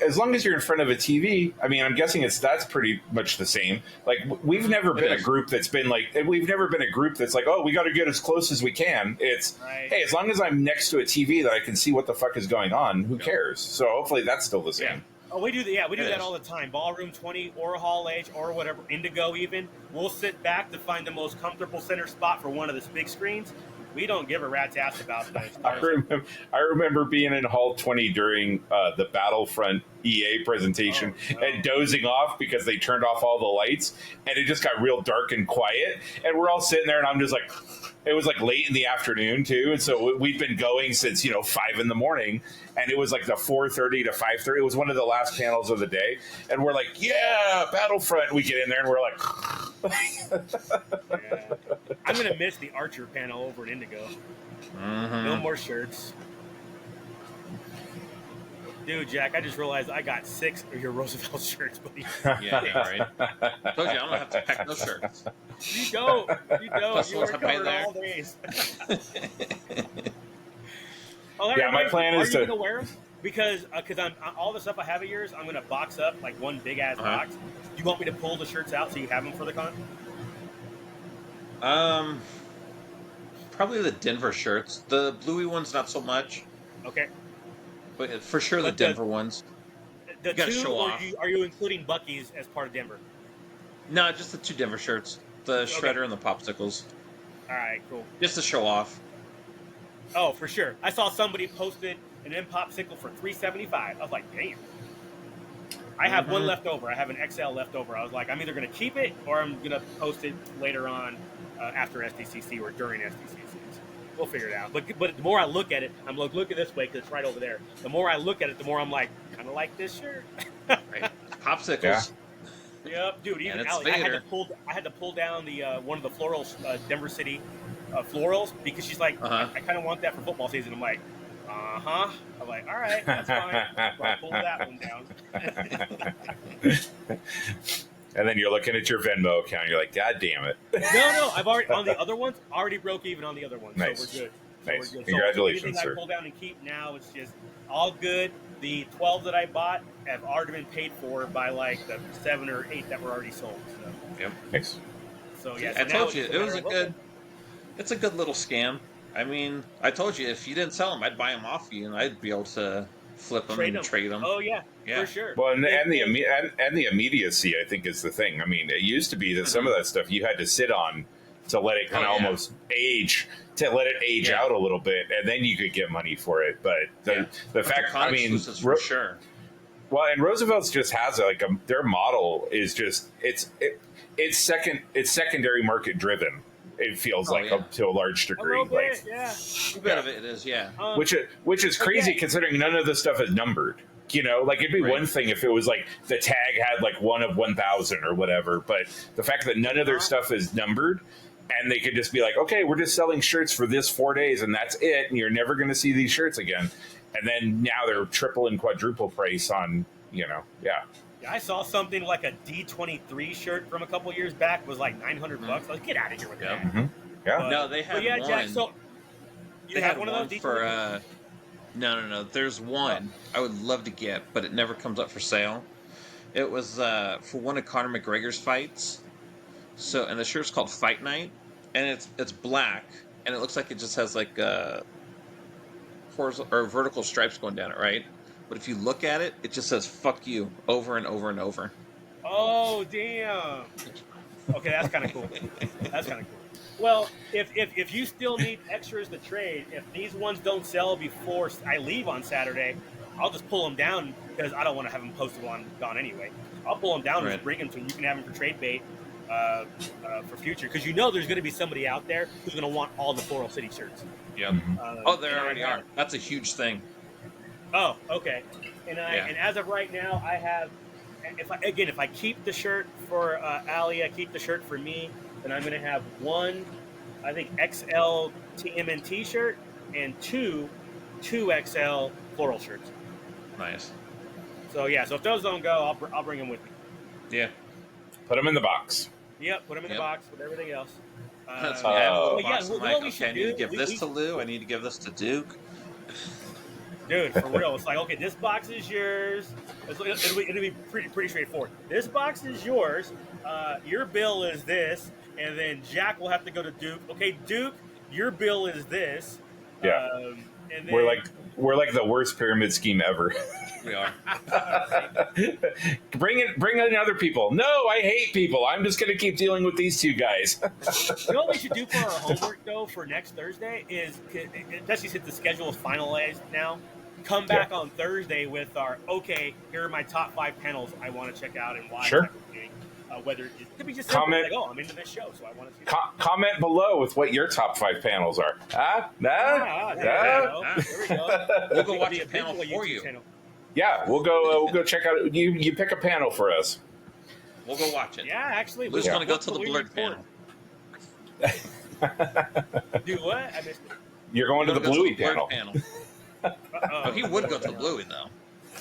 as long as you're in front of a TV, I mean, I'm guessing that's pretty much the same. Like, we've never been a group that's been like, we've never been a group that's like, oh, we got to get as close as we can. It's, Right. hey, as long as I'm next to a TV that I can see what the fuck is going on, who cares? So hopefully that's still the same. Yeah. Oh, we do that. Yeah, we do It that is. all the time. Ballroom 20 or Hall H or whatever, Indigo even. We'll sit back to find the most comfortable center spot for one of the big screens. We don't give a rat's ass about the I remember being in Hall 20 during the Battlefront EA presentation Oh, no. and dozing off because they turned off all the lights and it just got real dark and quiet. And we're all sitting there and I'm just like, it was like late in the afternoon too. And so we'd been going since, 5 in the morning and it was like the 4:30 to 5:30. It was one of the last panels of the day. And we're like, yeah, Battlefront. We get in there and we're like, Yeah. I'm gonna miss the Archer panel over at Indigo. No more shirts. Dude, Jack, I just realized I got 6 of your Roosevelt shirts, buddy. Yeah, right. Told you, I'm gonna have to pack those shirts. You don't. Plus You ones were I buy covered there. all days. Oh, that Yeah, my reminds plan me, is are you to- gonna wear them? Because I'm all the stuff I have of yours, I'm gonna box up like one big ass box. Do you want me to pull the shirts out so you have them for the con? Probably the Denver shirts. The bluey ones, not so much, Okay. but for sure the But the- Denver ones. The You gotta two, show or off. are you including Bucky's as part of Denver? No, just the 2 Denver shirts, the Okay. Shredder and the Popsicles, All right, cool. just to show off. Oh, for sure. I saw somebody posted an M Popsicle for $3.75. I was like, damn. I have one left over. I have an XL left over. I was like, I'm either going to keep it or I'm going to post it later on after SDCC or during SDCC. We'll figure it out. But the more I look at it, I'm like, look at this way because it's right over there. The more I look at it, the more I'm like, kind of like this shirt. Right? Popsicles. Yeah. Yep, dude. Even And it's Allie, I Vader. had to pull down the one of the florals, Denver City florals, because she's like, I kind of want that for football season. I'm like, I'm like, all right, that's fine. So I pulled that one down. And then you're looking at your Venmo account. You're like, God damn it! No, I've already on the other ones. Already broke even on the other ones, Nice. so we're good. Nice. We're good. Congratulations, so anything sir. I pull down and keep now, it's just all good. The 12 that I bought have already been paid for by like the 7 or 8 that were already sold. Yep. Nice. So yeah, I so now told it's you just it was matter a of, good. It's a good little scam. I mean, I told you if you didn't sell them, I'd buy them off you, and I'd be able to flip them and trade them. Oh yeah, Yeah. for sure. Well, and the immediacy, I think, is the thing. I mean, it used to be that some of that stuff you had to sit on to let it kind of almost age, to let it age out a little bit, and then you could get money for it. But the fact, I mean, for sure. well, and Roosevelt's just has their model is just it's secondary market driven. It feels up to a large a degree, little bit, like yeah. A bit of it is, yeah. which is crazy considering none of the stuff is numbered. Like it'd be one thing if it was like the tag had like 1 of 1,000 or whatever, but the fact that none of their stuff is numbered and they could just be like, okay, we're just selling shirts for this 4 days and that's it, and you're never going to see these shirts again. And then now they're triple and quadruple price on, Yeah, I saw something like a D23 shirt from a couple years back was like $900. I was like, get out of here with that. Mm-hmm. Yeah. But, No, they had one. Jack, so you They have had one of those for no. There's one I would love to get, but it never comes up for sale. It was for one of Conor McGregor's fights. So, and the shirt's called Fight Night, and it's black, and it looks like it just has like horizontal or vertical stripes going down it, right? But if you look at it, it just says "fuck you" over and over and over. Oh, damn. Okay, that's kind of cool. That's kind of cool. Well, if you still need extras to trade, if these ones don't sell before I leave on Saturday, I'll just pull them down because I don't want to have them posted on gone anyway. I'll pull them down and Right. just bring them to you. You can have them for trade bait for future because you know there's going to be somebody out there who's going to want all the Floral City shirts. Yep. Oh, there already are. That's a huge thing. Oh, okay. And Yeah. and as of right now, I have. If I keep the shirt for Ali, I keep the shirt for me, then I'm going to have one, I think XL TMNT shirt and two XL floral shirts. Nice. So yeah, so if those don't go, I'll bring them with me. Yeah. Put them in the box. Yep, put them in the Yep. box with everything else. That's me. I have a little but box. yeah, I'm what we like, should okay, I need to do- give we- this we- to Lou. I need to give this to Duke. Dude, for real, it's like, okay, this box is yours. It'll be pretty straightforward. This box is yours. Your bill is this, and then Jack will have to go to Duke. Okay, Duke, your bill is this. Yeah. And then, We're like the worst pyramid scheme ever. We are. bring in other people. No, I hate people. I'm just gonna keep dealing with these two guys. You know what we should do for our homework though for next Thursday is, especially since the schedule is finalized now, come back on Thursday with our here are my top 5 panels I want to check out and why. Sure. Whether it could be just Comment- simple, like, I'm into this show, so I want to see that. Comment below with what your top 5 panels are. There we go. We'll go watch The a panel visual for YouTube you. channel. Yeah, we'll go check out. You pick a panel for us. We'll go watch it. Yeah, actually, Lou's Yeah. going to go to the we blurred record. panel. Do what? I missed it. You're going to the We're gonna go Bluey blurred panel. Oh, he would go to Bluey, though.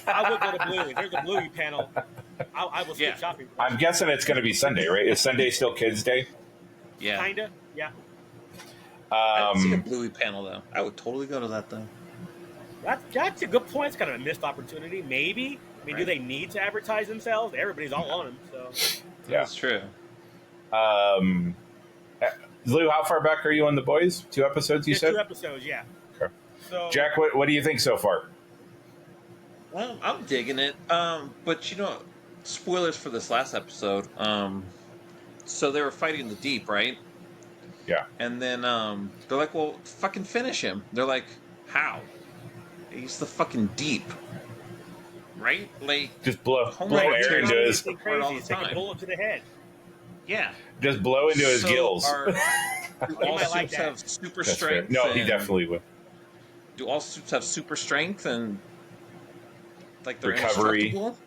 I would go to Bluey. There's a Bluey panel. I will skip Yeah. shopping. I'm guessing it's going to be Sunday, right? Is Sunday still Kids Day? Yeah. Kinda, yeah. I didn't see a Bluey panel, though. I would totally go to that, though. That's a good point. It's kind of a missed opportunity, maybe. I mean, do Right. they need to advertise themselves? Everybody's all on them, so. Yeah. That's true. Lou, how far back are you on The Boys? 2 episodes, you Just said? 2 episodes, yeah. Okay. So Jack, what do you think so far? Well, I'm digging it. But, spoilers for this last episode. So they were fighting the Deep, right? Yeah. And then they're like, well, fucking finish him. They're like, how? He's the fucking Deep. Right? Like, Just blow Homeland air Security into his, anything all crazy. the It's like a time. bullet to the head. yeah. just blow into his So gills. Do all might like suits that. have super That's fair. strength? No, he and- definitely would. Do all suits have super strength and like they're Recovery. indestructible?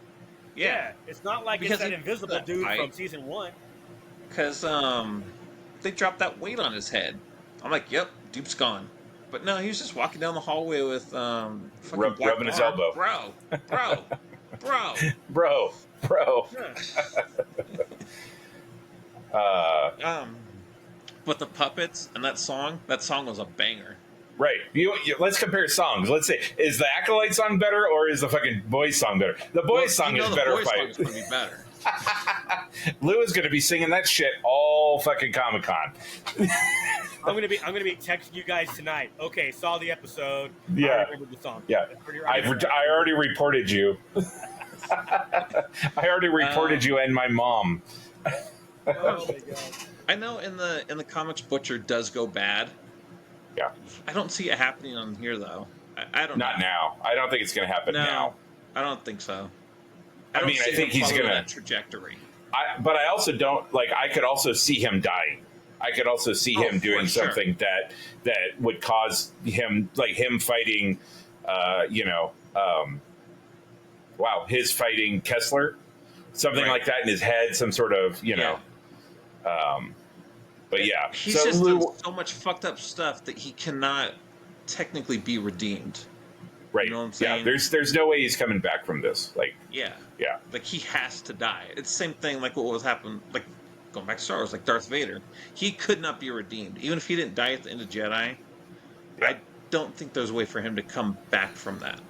Yeah. It's not like Because it's that he- invisible dude I- from season 1. Because they dropped that weight on his head. I'm like, yep, Dupe's gone. But no, he was just walking down the hallway with fucking black rubbing his bar. elbow. Bro. Bro. But the puppets and that song was a banger. Right. Let's compare songs. Let's say, is the Acolyte song better or is the fucking Boys song better? The Boys song is the better. Boys song is going to be better. Lou is going to be singing that shit all fucking Comic Con. I'm gonna be texting you guys tonight. Okay, saw the episode. Yeah. I remember the song. Yeah. I already reported you. I already reported you and my mom. Oh my god. I know in the comics Butcher does go bad. Yeah. I don't see it happening on here though. I don't Not know. now. I don't think it's going to happen No, now. I don't think so. I don't mean, I see think him he's following gonna- that trajectory. But I also don't like. I could also see him dying. I could also see him for doing sure. something that would cause him, like him fighting. His fighting Kessler, something Right. like that in his head. Some sort of But yeah, He's so just Lou, done so much fucked up stuff that he cannot technically be redeemed. right? You know what I'm Yeah, saying? there's no way he's coming back from this. Like, Yeah. yeah, Like he has to die. It's the same thing like what was happening like going back to Star Wars, like Darth Vader. He could not be redeemed. Even if he didn't die at the end of Jedi, Yeah. I don't think there's a way for him to come back from that.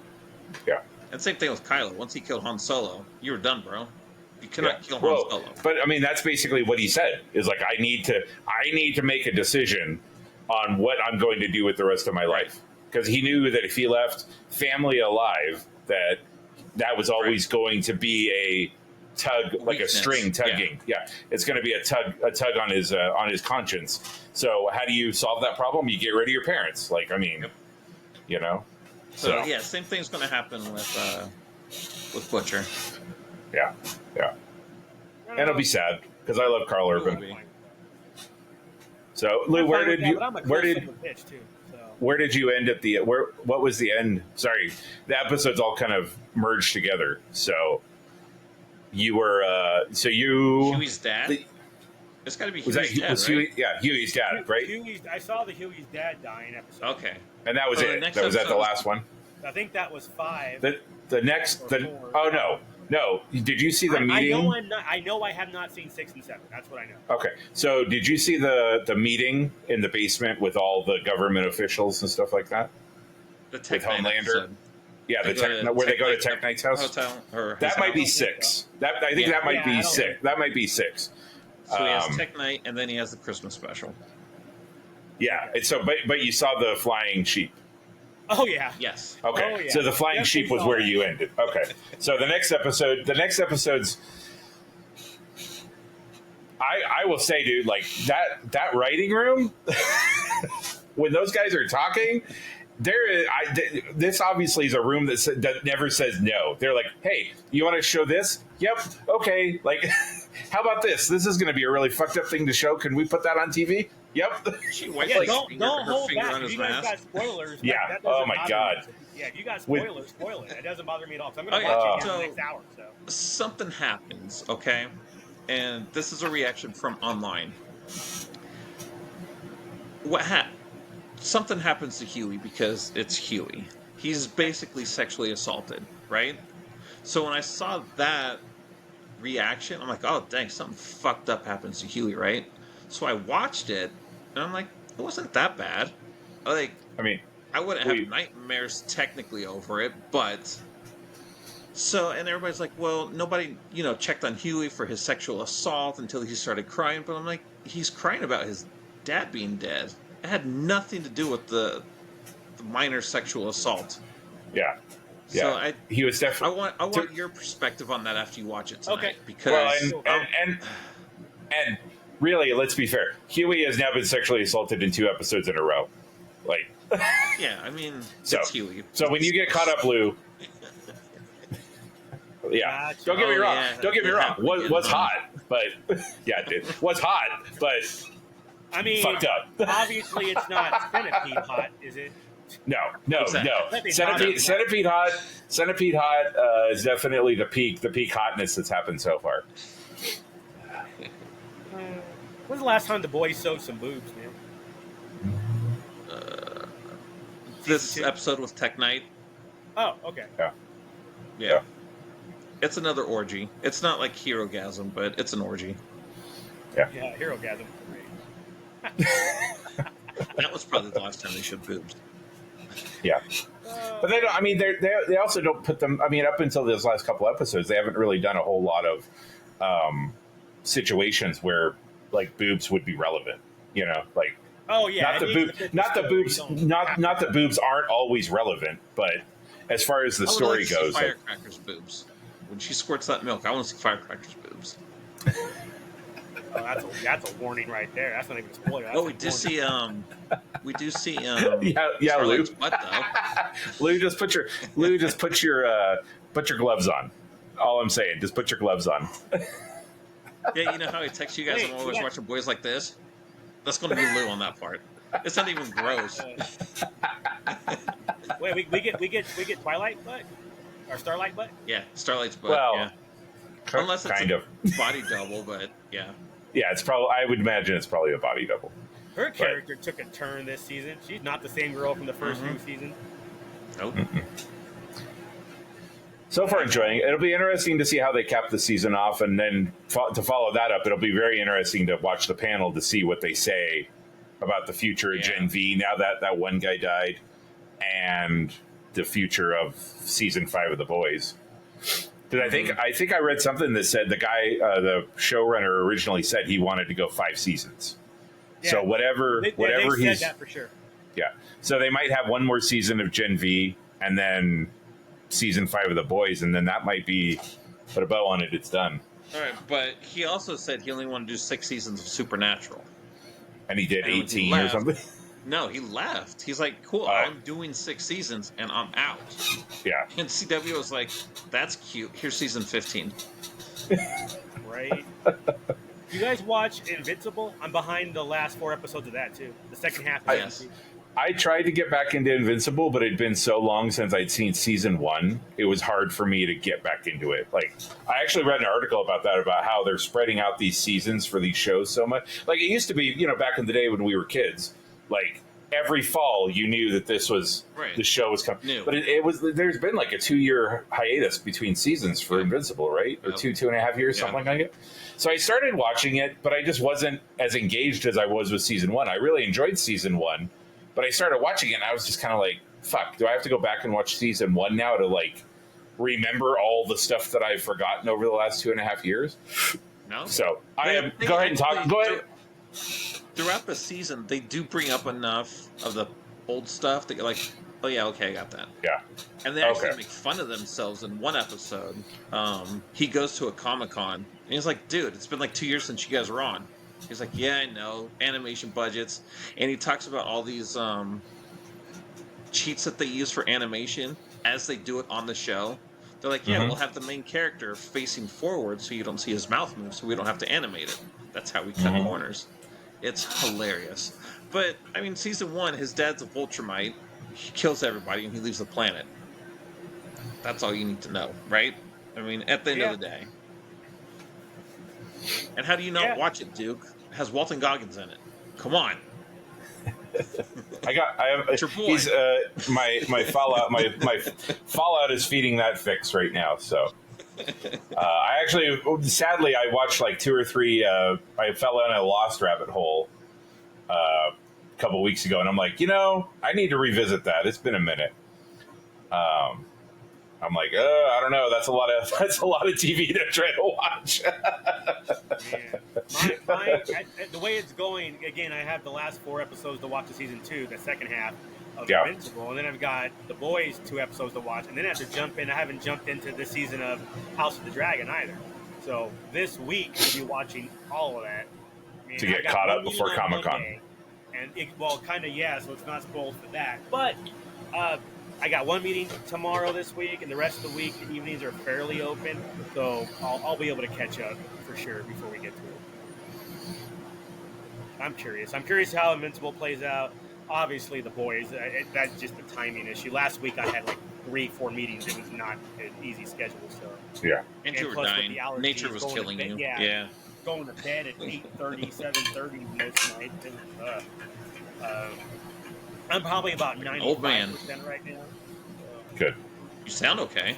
yeah. And same thing with Kylo. Once he killed Han Solo, you were done, bro. You cannot kill Han Well, Solo. but I mean, that's basically what he said. Is like, I need to make a decision on what I'm going to do with the rest of my life, because he knew that if he left family alive, that was always going to be a tug, like a string tugging. Yeah, it's going to be a tug on his conscience. So how do you solve that problem? You get rid of your parents. Like, I mean, you know. So yeah, same thing's going to happen with Butcher. Yeah, yeah. And it'll be sad because I love Carl Urban. So Lou, where did you end at the what was the end? Sorry, the episodes all kind of merged together. So you were Huey's dad. It's got to be Huey's dad, right? Huey, yeah, Huey's dad, right? I saw the Huey's dad dying episode. Okay, and that was it. Was that the last one? I think that was 5. No. Did you see the meeting? I know I have not seen 6 and 7. That's what I know. Okay, so did you see the meeting in the basement with all the government officials and stuff like that? The Tech with Homelander. Episode. Yeah, where they go to Tech Knight's house. That might be 6. I think that might be 6. That might be 6. So he has Tech Night, and then he has the Christmas special. Yeah, but you saw the flying sheep. Oh yeah. Yes. Okay. Oh, yeah. So the flying sheep was where you ended. Okay. So the next episode's. I will say, dude, like that writing room, when those guys are talking, this obviously is a room that never says no. They're like, hey, you want to show this? Yep. Okay. Like, how about this? This is going to be a really fucked up thing to show. Can we put that on TV? Yep. She wiped don't hold back. on his If you guys mask. got spoilers, yeah. that Oh my god. Yeah, if you got spoilers, spoil it. It doesn't bother me at all. I'm going to watch it in the next hour. So something happens, okay, and this is a reaction from online. Something happens to Huey because it's Huey. He's basically sexually assaulted, right? So when I saw that reaction, I'm like, oh dang, something fucked up happens to Huey, right? So I watched it, and I'm like, it wasn't that bad. I wouldn't have nightmares technically over it, but and everybody's like, well, nobody, checked on Huey for his sexual assault until he started crying. But I'm like, he's crying about his dad being dead. It had nothing to do with the minor sexual assault. Yeah. So he was definitely. I want your perspective on that after you watch it tonight. Okay. Because and really, let's be fair. Huey has now been sexually assaulted in 2 episodes in a row. Like. Yeah, I mean, it's Huey. So when you get caught up, Lou. Yeah, Gotcha. don't get me wrong. Yeah. Don't get me wrong. Was hot, but yeah, it did. Was hot, but I mean, fucked up. Obviously, it's not centipede hot, is it? No. Centipede Hot is definitely the peak hotness that's happened so far. When's the last time the boys sewed some boobs, man? This episode with Tech Knight. Oh, okay. Yeah. It's another orgy. It's not like Hero-gasm, but it's an orgy. Yeah, Hero-gasm. That was probably the last time they showed boobs. Yeah. But they don't. I mean, they also don't put them. I mean, up until those last couple episodes, they haven't really done a whole lot of situations where like boobs would be relevant. Like. Oh yeah. Not the boobs aren't always relevant, but as far as the story goes, Firecracker's boobs. When she squirts that milk, I want to see Firecracker's boobs. Oh, that's a warning right there. That's not even a spoiler. We do see yeah, Lou. Butt, though. Lou, just put your gloves on. All I'm saying, just put your gloves on. Yeah, you know how I text you guys? I'm always watching Boys Like This. That's going to be Lou on that part. It's not even gross. Wait, we get Twilight butt or Starlight butt? Yeah, Starlight's butt. Well, yeah. Unless it's kind of body double, but yeah. Yeah, it's probably. I would imagine it's probably a body double. Her character took a turn this season. She's not the same girl from the first few seasons. Nope. Mm-mm. So far, enjoying it. It'll be interesting to see how they cap the season off, and then to follow that up, it'll be very interesting to watch the panel to see what they say about the future of Gen V now that one guy died, and the future of season 5 of The Boys. Because I think I read something that said the guy, the showrunner, originally said he wanted to go 5 seasons. So Yeah, they whatever said he's that for sure. yeah. So they might have one more season of Gen V, and then season 5 of The Boys, and then that might be put a bow on it. It's done. All right, but he also said he only wanted to do 6 seasons of Supernatural. And he did And when he 18 or left, something. no, he left. He's like, cool, Oh, I'm doing 6 seasons and I'm out. yeah. And CW was like, that's cute. Here's season 15. Right? You guys watch Invincible? I'm behind the last 4 episodes of that too. The second half. Of Yes. I tried to get back into Invincible, but it'd been so long since I'd seen season 1. It was hard for me to get back into it. Like, I actually read an article about that, about how they're spreading out these seasons for these shows so much. Like, it used to be, back in the day when we were kids, like, every fall you knew that this was Right. the show was coming. New. But there's been like a 2-year hiatus between seasons for Invincible, right? Or Yep. 2.5 years, something like that. So I started watching it, but I just wasn't as engaged as I was with season 1. I really enjoyed season 1, but I started watching it and I was just kind of like, fuck, do I have to go back and watch season 1 now to like remember all the stuff that I've forgotten over the last 2.5 years? No. So They go ahead and talk. Go ahead. Throughout the season, they do bring up enough of the old stuff that you're like, oh yeah, okay, I got that. Yeah. And they actually Okay. make fun of themselves in one episode. He goes to a Comic-Con, and he's like, dude, it's been like 2 years since you guys were on. He's like, yeah, I know, animation budgets. And he talks about all these cheats that they use for animation as they do it on the show. They're like, yeah, we'll have the main character facing forward so you don't see his mouth move, so we don't have to animate it. That's how we cut corners. It's hilarious. But, I mean, season 1, his dad's a Viltrumite. He kills everybody and he leaves the planet. That's all you need to know, right? I mean, at the end of the day. And how do you not watch it, Duke? It has Walton Goggins in it. Come on. It's your boy. He's my Fallout. My Fallout is feeding that fix right now. So I actually, sadly, I watched like 2 or 3. I fell in a Lost rabbit hole a couple weeks ago, and I'm like, I need to revisit that. It's been a minute. I'm like, I don't know. That's a lot of TV to try to watch. The way it's going, again, I have the last 4 episodes to watch of season 2, the second half of Yeah. Invincible, and then I've got The Boys 2 episodes to watch, and then I have to jump in. I haven't jumped into this season of House of the Dragon either. So this week we'll be watching all of that. I mean, To get caught up before Comic-Con. And so it's not spoiled for that. But I got one meeting tomorrow this week, and the rest of the week, the evenings are fairly open. So I'll be able to catch up for sure before we get to it. I'm curious. I'm curious how Invincible plays out. Obviously, The Boys, that's just a timing issue. Last week I had like 3-4 meetings. It was not an easy schedule. So Yeah. And you were dying. Nature was killing you. Yeah. Going to bed at 8:30, 7:30 most nights. I'm probably about 95% right now. Good. You sound okay.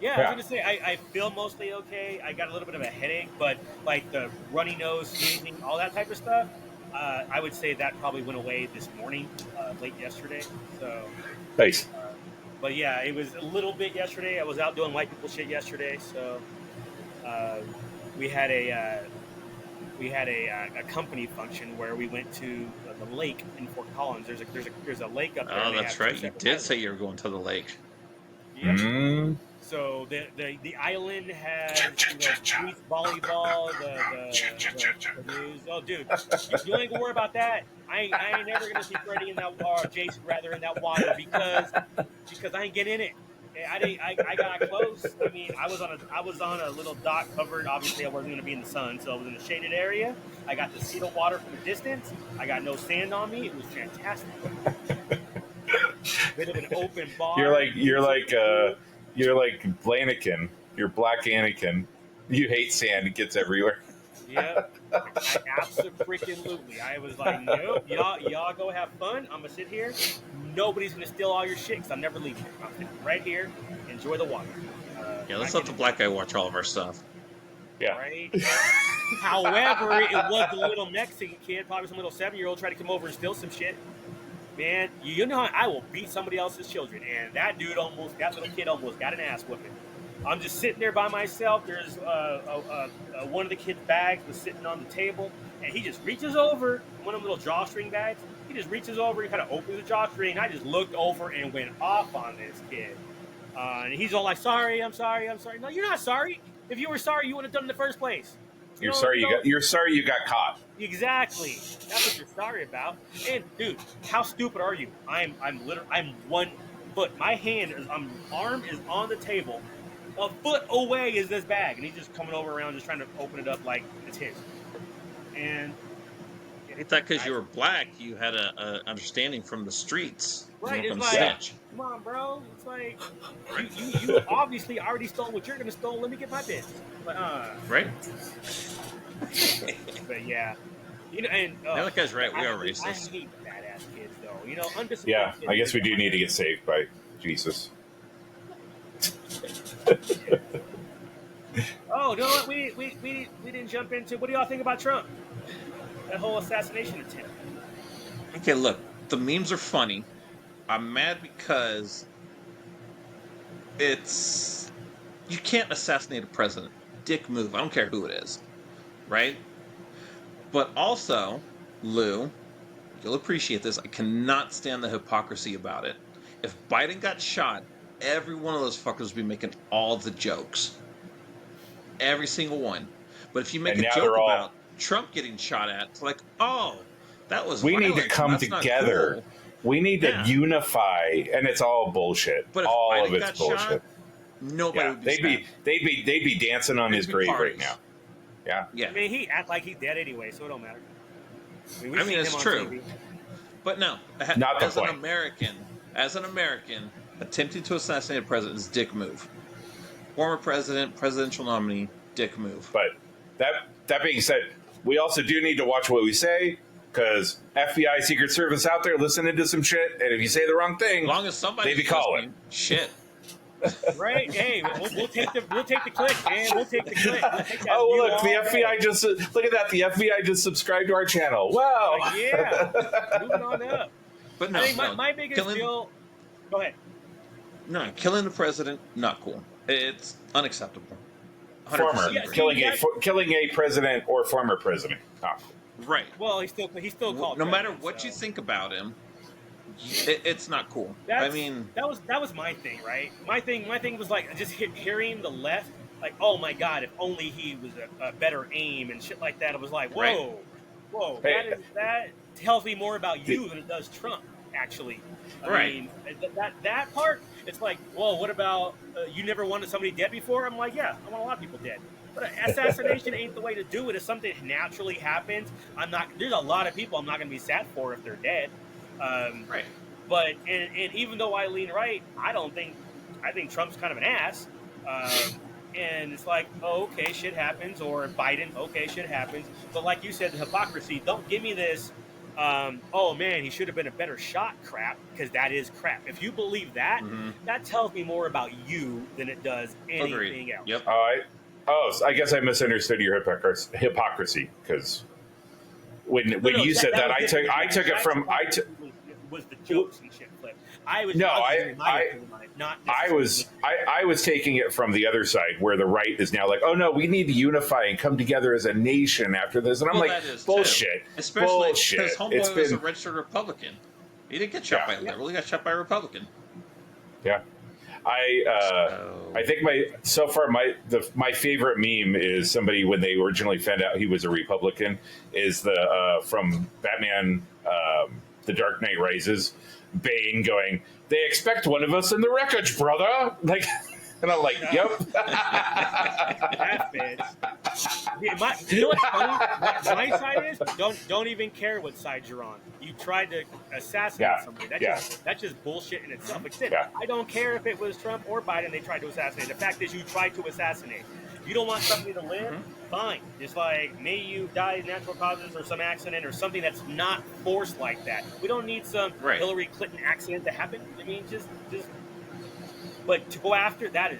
Yeah, I was going to say, I feel mostly okay. I got a little bit of a headache, but like the runny nose, sneezing, all that type of stuff, I would say that probably went away this morning, late yesterday. So, Nice. But yeah, it was a little bit yesterday. I was out doing white people shit yesterday, so we had a company function where we went to the lake in Fort Collins. There's a lake up there. Oh, that's right. You did say you were going to the lake. Yeah. So the island has beach volleyball, the news. Oh, dude, you ain't gonna worry about that. I ain't never gonna see Freddie in that or Jason rather in that water because I ain't getting in it. I got close. I mean, I was on a little dock covered. Obviously, I wasn't going to be in the sun, so I was in a shaded area. I got to see the water from a distance. I got no sand on me. It was fantastic. Bit of an open bar. You're like Anakin. You're Black Anakin. You hate sand. It gets everywhere. Yep. Absolutely. I was like, nope, y'all go have fun. I'm gonna sit here. Nobody's gonna steal all your shit because I'm never leaving. I'm sitting right here. Enjoy the water. Let's let the black guy watch all of our stuff. Yeah. Right. However, it was the little Mexican kid, probably some little 7-year-old, trying to come over and steal some shit. Man, you know how I will beat somebody else's children, and that little kid almost got an ass whooping. I'm just sitting there by myself. There's one of the kids' bags was sitting on the table, and he just reaches over one of them little drawstring bags. He just reaches over, he kind of opens the drawstring. And I just looked over and went off on this kid. And he's all like, "Sorry, I'm sorry, I'm sorry." No, you're not sorry. If you were sorry, you would have done it in the first place. You're sorry you got caught. Exactly. That's what you're sorry about. And dude, how stupid are you? I'm 1 foot. My arm is on the table. A foot away is this bag, and he's just coming over around, just trying to open it up like it's his. And I thought because you were black, you had a understanding from the streets. right, From it's the like, snitch. come on, bro. It's like you obviously already stole what you're gonna steal. Let me get my bit. But Right? but yeah, and That guy's right. We are I racist. hate badass kids, though. Undisciplined. Yeah, kids, I guess we do need to get saved by Jesus. Oh, you know what? We didn't jump into. What do y'all think about Trump? That whole assassination attempt. Okay, look, the memes are funny. I'm mad because you can't assassinate a president. Dick move. I don't care who it is. Right? But also, Lou, you'll appreciate this. I cannot stand the hypocrisy about it. If Biden got shot, every one of those fuckers would be making all the jokes. Every single one. But if you make a joke about Trump getting shot at, it's like, oh, that was We need to violence, come that's not together. cool. We need to Yeah. unify, and it's all bullshit. But if all Biden of it's got bullshit. shot, nobody Yeah, would be they'd be dancing on his grave right now. Yeah. Yeah. I mean, he act like he's dead anyway, so it don't matter. I mean, it's true. TV. But no, Not the as point. As an American, attempting to assassinate a president is dick move. Former president, presidential nominee, dick move. But that being said, we also do need to watch what we say, because FBI, Secret Service out there listening to some shit, and if you say the wrong thing, As long as somebody they be calling. Shit. Right? Hey, we'll take the click, man. We'll take the click. We'll take that Oh, view look, the all FBI day. just look at that. The FBI just subscribed to our channel. Wow. Yeah, moving on up. But no, I mean, no, my biggest deal. Go ahead. No, killing the president, not cool. It's unacceptable. 100% Former Yeah, agree. killing a president or former president. Oh. Right. Well, he's still called. No matter president, what so. you think about him, it's not cool. That's, I mean, that was my thing, right? My thing was like just hearing the left, like, oh my god, if only he was a better aim and shit like that. It was like, whoa, Right. whoa, Hey, that tells me more about you than it does Trump, actually. I mean, that part, it's like, well, what about you never wanted somebody dead before? I'm like, yeah, I want a lot of people dead. But assassination ain't the way to do it. If something naturally happens, there's a lot of people I'm not going to be sad for if they're dead. right. But and even though I lean right, I think Trump's kind of an ass. And it's like, oh, okay, shit happens, or Biden, okay, shit happens. But like you said, the hypocrisy. Don't give me this. Oh man, he should have been a better shot. Crap, because that is crap. If you believe that, that tells me more about you than it does anything Agreed. else. Yep. I guess I misunderstood your hypocrisy, because when No, you said that, was I took it from was the jokes and shit flip. I was taking it from the other side, where the right is now like, oh no, we need to unify and come together as a nation after this, and I'm like, that is bullshit, too. Especially bullshit. because homeboy was a registered Republican. He didn't get shot by a liberal. He got shot by a Republican. Yeah. I think my favorite meme is somebody, when they originally found out he was a Republican, is the from Batman, The Dark Knight Rises, Bane going, "They expect one of us in the wreckage, brother." Like, and I'm like, "Yep." That bitch. Yeah, you know what's funny? My side is don't even care what side you're on. You tried to assassinate somebody. That's just bullshit in itself. Like I said, I don't care if it was Trump or Biden they tried to assassinate. The fact is, you tried to assassinate. You don't want somebody to live? Fine. Just like, may you die of natural causes or some accident or something that's not forced like that. We don't need some Hillary Clinton accident to happen. I mean, just. But to go after that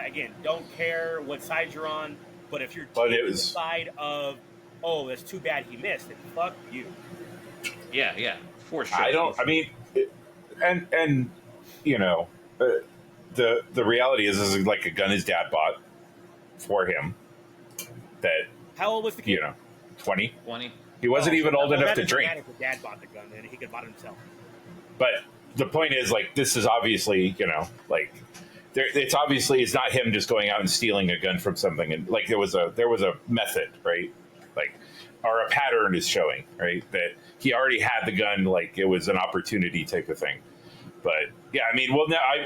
again, don't care what side you're on. But if you're taking the side of, oh, that's too bad he missed, then fuck you. Yeah, for sure. I don't. I mean, and you know, the reality is like a gun his dad bought for him. That How old was the kid? 20. 20. He wasn't even old enough that to doesn't drink. matter if the dad bought the gun, then he could buy it himself. But the point is, like, this is obviously, like, it's not him just going out and stealing a gun from something, and like there was a method, right? Like, or a pattern is showing, right? That he already had the gun, like it was an opportunity type of thing. But yeah, I mean,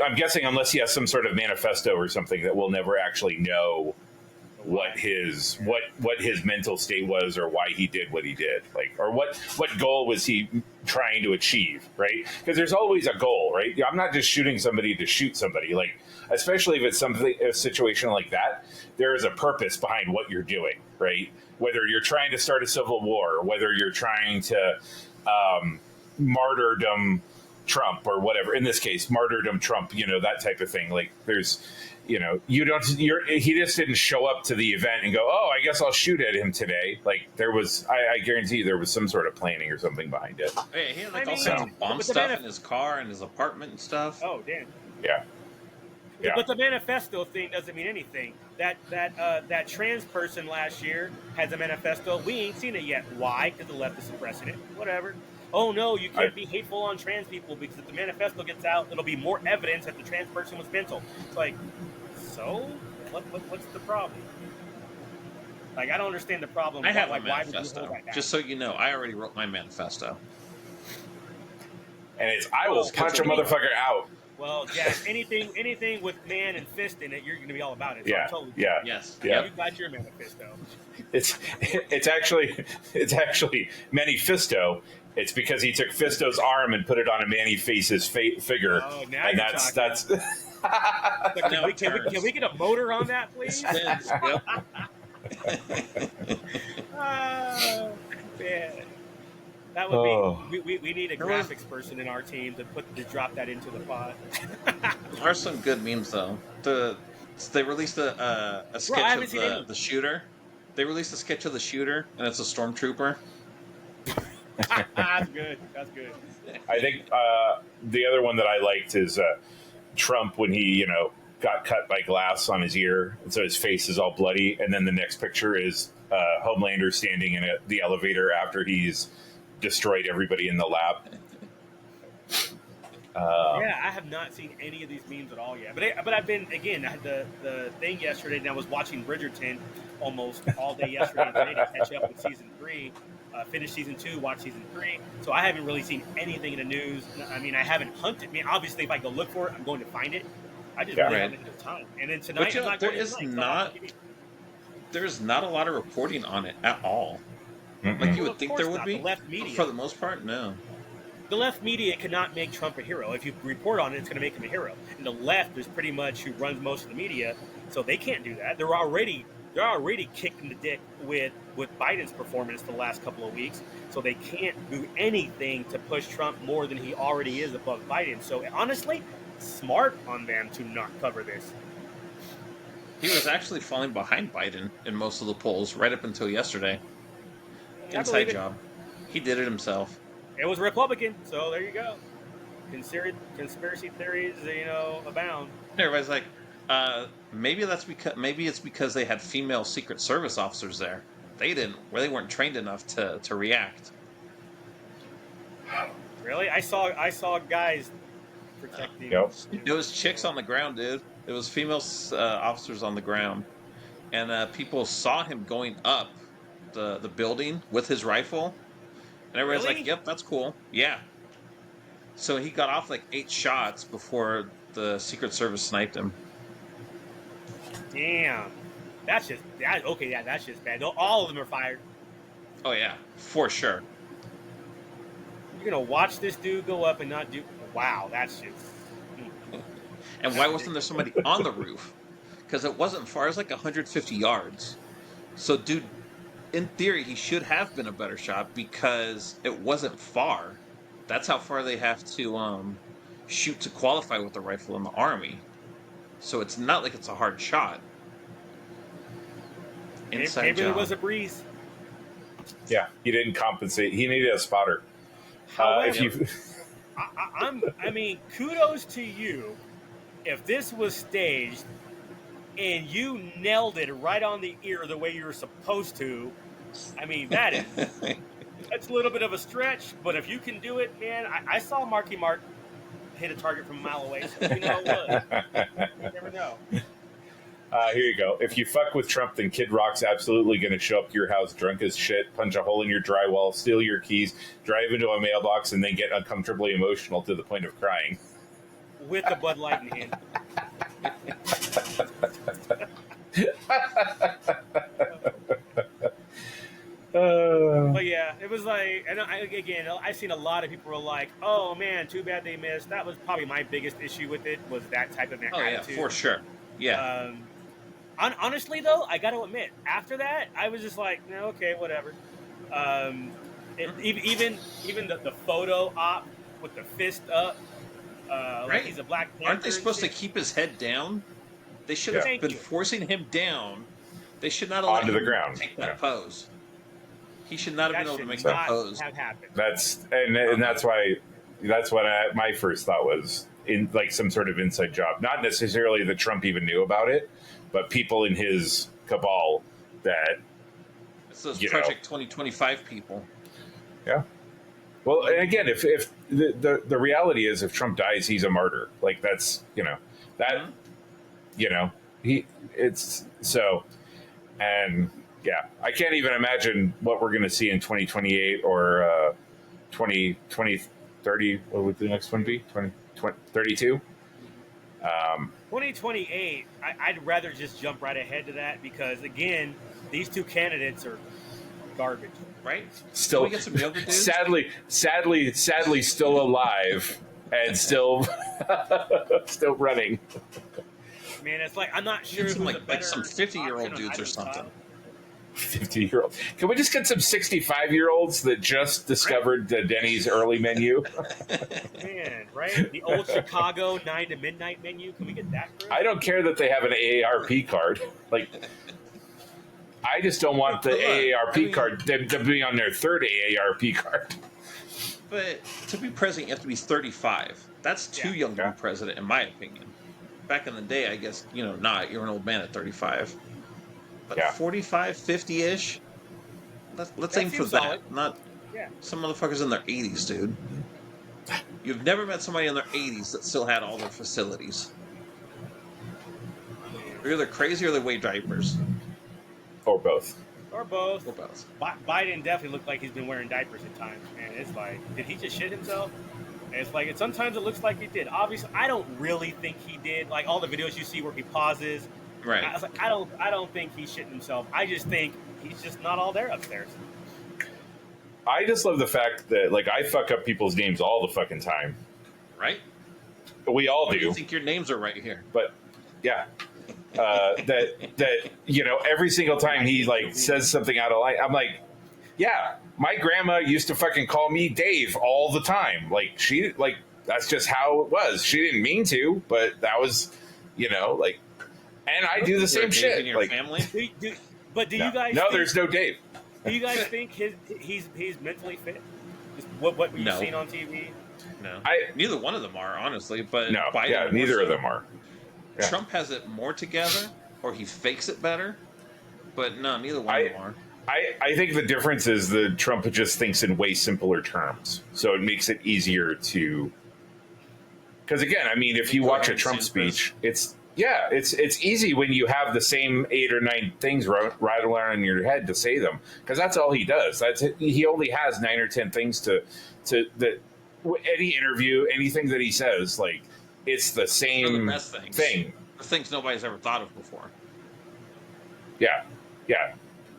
I'm guessing unless he has some sort of manifesto or something, that we'll never actually know what his mental state was, or why he did what he did, like, or what goal was he trying to achieve, right? Because there's always a goal, right? I'm not just shooting somebody to shoot somebody, like, especially if it's a situation like that, there is a purpose behind what you're doing, right? Whether you're trying to start a civil war, or whether you're trying to martyrdom Trump, or whatever, in this case martyrdom Trump, that type of thing. Like, there's, he just didn't show up to the event and go, oh, I guess I'll shoot at him today. Like, there was, I guarantee you there was some sort of planning or something behind it. Hey, he had like all sorts of bomb stuff in his car and his apartment and stuff. Oh, damn. Yeah. But the manifesto thing doesn't mean anything. That trans person last year has a manifesto. We ain't seen it yet. Why? Because the left is suppressing it. Whatever. Oh no, you can't be hateful on trans people, because if the manifesto gets out, it'll be more evidence that the trans person was mental. It's like, so what's the problem? Like, I don't understand the problem. I have like, a manifesto. Just so you know, I already wrote my manifesto. And it's, I will punch a motherfucker out. Well, Jack, anything with man and fist in it, you're going to be all about it. So yeah, totally yes, yeah. You got your manifesto. It's actually Manifesto. It's because he took Fisto's arm and put it on a Manny Face's figure. Oh, now and you're that's. Can we get a motor on that, please? Yep. Man. That would be. We need a graphics person in our team to drop that into the pot. There are some good memes though. They released a sketch of the shooter. They released a sketch of the shooter, and it's a stormtrooper. That's good. That's good. I think the other one that I liked is Trump when he, got cut by glass on his ear, and so his face is all bloody. And then the next picture is Homelander standing in the elevator after he's destroyed everybody in the lab. Yeah, I have not seen any of these memes at all yet. But I've been, again, I had the thing yesterday, and I was watching Bridgerton almost all day yesterday and today to catch up with season 3. Finish season 2, watch season 3. So I haven't really seen anything in the news. I mean, I haven't hunted. I mean, obviously, if I go look for it, I'm going to find it. I just really haven't had time. And then tonight, there's not a lot of reporting on it at all. Mm-mm. Like you would think there would be. The left media, for the most part, no. The left media cannot make Trump a hero. If you report on it, it's going to make him a hero. And the left is pretty much who runs most of the media, so they can't do that. They're already kicking the dick with Biden's performance the last couple of weeks, so they can't do anything to push Trump more than he already is above Biden. So honestly, smart on them to not cover this. He was actually falling behind Biden in most of the polls right up until yesterday. Inside job. He did it himself. It was Republican, so there you go. Conspiracy theories, abound. Everybody's like, maybe it's because they had female Secret Service officers there. They weren't trained enough to react. Really? I saw guys protecting. Yep. It was chicks on the ground, dude. It was female officers on the ground, and people saw him going up the building with his rifle, and everybody's like, "Yep, that's cool." Yeah. So he got off like 8 shots before the Secret Service sniped him. Damn. That's just bad. All of them are fired. Oh yeah, for sure. You're gonna watch this dude go up and not do. Wow, that's just. And why wasn't there somebody on the roof? Because it wasn't far. It was like 150 yards. So, dude, in theory, he should have been a better shot because it wasn't far. That's how far they have to shoot to qualify with the rifle in the Army. So it's not like it's a hard shot. Maybe it was a breeze. Yeah, he didn't compensate. He needed a spotter. However, I mean, kudos to you if this was staged and you nailed it right on the ear the way you were supposed to, I mean, that's a little bit of a stretch, but if you can do it, man, I saw Marky Mark hit a target from a mile away, so you know what? You never know. Here you go. If you fuck with Trump, then Kid Rock's absolutely going to show up to your house drunk as shit, punch a hole in your drywall, steal your keys, drive into a mailbox, and then get uncomfortably emotional to the point of crying. With a Bud Light in hand. But yeah, it was like, and again, I've seen a lot of people were like, "Oh man, too bad they missed." That was probably my biggest issue with it, was that type of attitude. Oh yeah, for sure. Yeah. Honestly, though, I got to admit, after that, I was just like, "No, okay, whatever." Even the photo op with the fist up, right? like he's a Black Panther. Aren't they supposed to keep his head down? They should have been forcing him down. They should not allow onto him the ground. to take that pose. He should not have been able to make that that pose. have happened. That's why that's what my first thought was, in like some sort of inside job. Not necessarily that Trump even knew about it, but people in his cabal that It's those Project 2025 people. Yeah. Well, and again, if the reality is, if Trump dies, he's a martyr. Like that's it's so, and yeah, I can't even imagine what we're going to see in 2028 or 2030. What would the next one be? 2032? 2028, I'd rather just jump right ahead to that, because again, these two candidates are garbage. Right? Still, we get some younger dudes? sadly, still alive and still running. Man, it's like, I'm not sure some, who's like some 50-year-old dudes or something. 50-year-old. Can we just get some 65-year-olds that just discovered the Denny's early menu? Man, right? The old Chicago 9 to midnight menu. Can we get that? I don't care that they have an AARP card. Like, I just don't want the AARP card to be on their third AARP card. But to be president, you have to be 35. That's too young to be president, in my opinion. Back in the day, I guess, not. You're an old man at 35. But 45, 50-ish, let's aim for solid. that. Not some motherfuckers in their 80s, dude. You've never met somebody in their 80s that still had all their facilities. They're either crazy or they wear diapers. Or both. Or both. Or both. Biden definitely looked like he's been wearing diapers at times, man. It's like, did he just shit himself? And it's like, sometimes it looks like he did. Obviously, I don't really think he did. Like all the videos you see where he pauses. Right. I was like, I don't think he's shitting himself. I just think he's just not all there upstairs. I just love the fact that, like, I fuck up people's names all the fucking time. Right? We all do. You think your names are right here. But, yeah. That every single time he, like, says something out of line, I'm like, yeah, my grandma used to fucking call me Dave all the time. Like, that's just how it was. She didn't mean to, but that was, like, and I do the same shit. In your family? But do you guys? No, there's no Dave. Do you guys think he's mentally fit? Just what you've seen on TV? No, neither one of them are, honestly. But no, Biden neither of them are. Yeah. Trump has it more together, or he fakes it better. But no, neither one of them are. I think the difference is that Trump just thinks in way simpler terms, so it makes it easier to. Because again, I mean, if you watch a Trump speech, it's easy when you have the same 8 or 9 things right around in your head to say them, because that's all he does. He only has 9 or 10 things to that. Any interview, anything that he says, like, it's the same thing. The things nobody's ever thought of before. Yeah.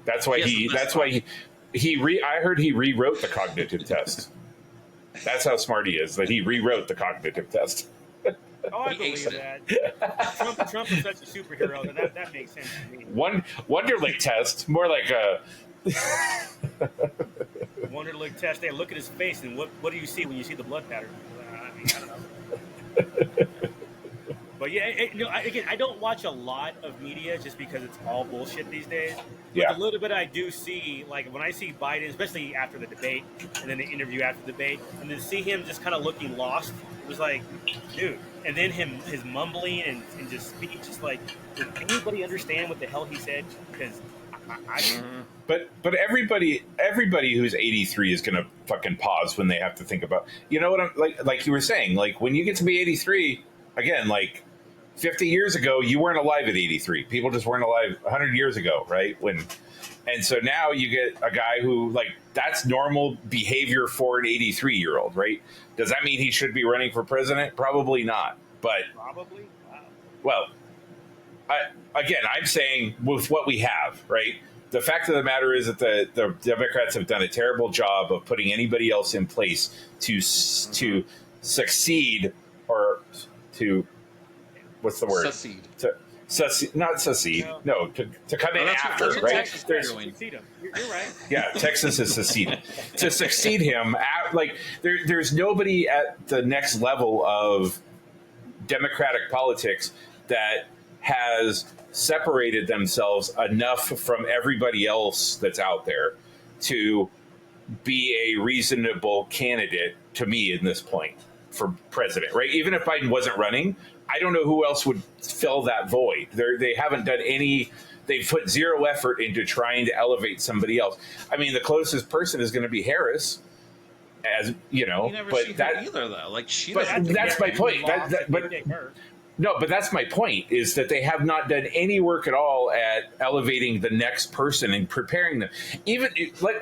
That's why I heard he rewrote the cognitive test. That's how smart he is, that he rewrote the cognitive test. Oh, I believe that. Trump is such a superhero that makes sense to me. Wonderlic test, more like a Wonderlic test. Hey, look at his face, and what do you see when you see the blood pattern? I don't know. But yeah, again, I don't watch a lot of media just because it's all bullshit these days. But the little bit I do see, like when I see Biden, especially after the debate, and then the interview after the debate, and then see him just kind of looking lost was like, dude. And then his mumbling and just speech, just like, did anybody understand what the hell he said? Because I didn't. But everybody who's 83 is gonna fucking pause when they have to think about, you know what I'm like you were saying, like when you get to be 83 again, like 50 years ago you weren't alive at 83. People just weren't alive 100 years ago, right? When and so now you get a guy who, like, that's normal behavior for an 83-year-old, right? Does that mean he should be running for president? Probably not. But Probably. Wow. well, again, I'm saying with what we have, right? The fact of the matter is that the Democrats have done a terrible job of putting anybody else in place to succeed or to what's the word? Succeed. Not succeed. No, to come in after, that's what right? Texas is doing. You're right. Yeah, Texas is seceded. To succeed him, like there's nobody at the next level of Democratic politics that has separated themselves enough from everybody else that's out there to be a reasonable candidate to me in this point for president, right? Even if Biden wasn't running, I don't know who else would fill that void. They haven't done any. They've put zero effort into trying to elevate somebody else. I mean, the closest person is going to be Harris, as you know. You never but see that her either, though. Like she. but doesn't that's my point. But that's my point, is that they have not done any work at all at elevating the next person and preparing them. Even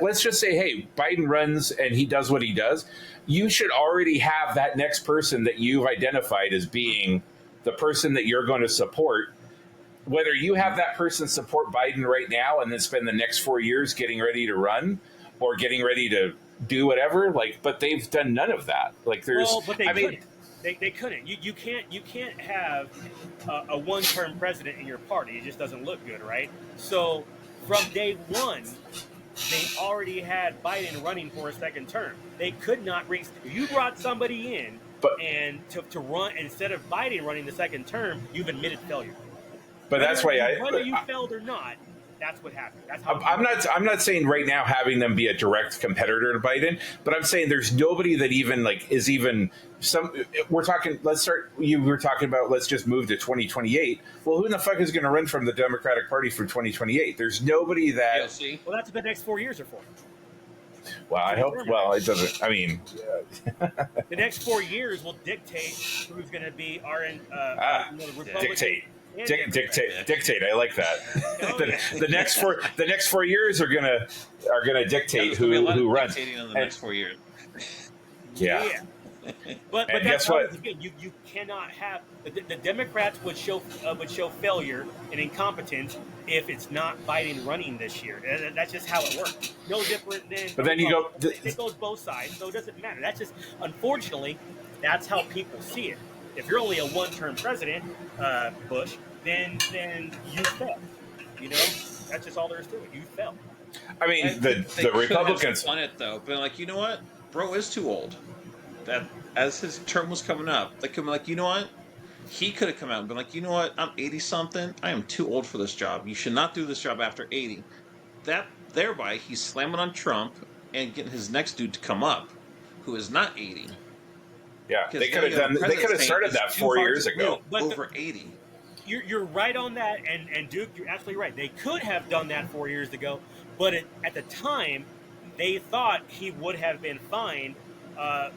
let's just say, hey, Biden runs and he does what he does. You should already have that next person that you've identified as being the person that you're going to support. Whether you have that person support Biden right now and then spend the next 4 years getting ready to run or getting ready to do whatever, like, but they've done none of that. Like, there's, but they couldn't. They couldn't. You can't have a one-term president in your party. It just doesn't look good, right? So from day one, they already had Biden running for a second term. They could not bring. You brought somebody in, and to run instead of Biden running the second term, you've admitted failure. But that's why whether you failed or not, that's what happened. That's how I'm not saying right now having them be a direct competitor to Biden, but I'm saying there's nobody that even like is even some. We're talking. Let's start. You were talking about let's just move to 2028. Well, who in the fuck is going to run from the Democratic Party for 2028? There's nobody that. AOC. Well, that's what the next 4 years are for. Well, I hope. Well, it doesn't. I mean, the next 4 years will dictate who's going to be our Republican. Dictate. I like that. the next 4 years are gonna dictate who runs. Dictating in the next 4 years. Yeah. But and that's guess what? Again, you cannot have the Democrats would show failure and incompetence if it's not Biden running this year. That's just how it works. No different than. But then you go. It goes both sides, so it doesn't matter. That's just unfortunately that's how people see it. If you're only a one-term president, Bush, then you fail. You know, that's just all there is to it. You fail. I mean, the Republicans on it though, but like, you know what, bro is too old. That as his term was coming up, they could be like, you know what, he could have come out and been like, you know what, I'm 80 something. I am too old for this job. You should not do this job after 80. That thereby he's slamming on Trump and getting his next dude to come up, who is not 80. Yeah, they could have done. They could have started that 4 years ago. But over 80. You're right on that, and Duke, you're absolutely right. They could have done that 4 years ago, but at the time, they thought he would have been fine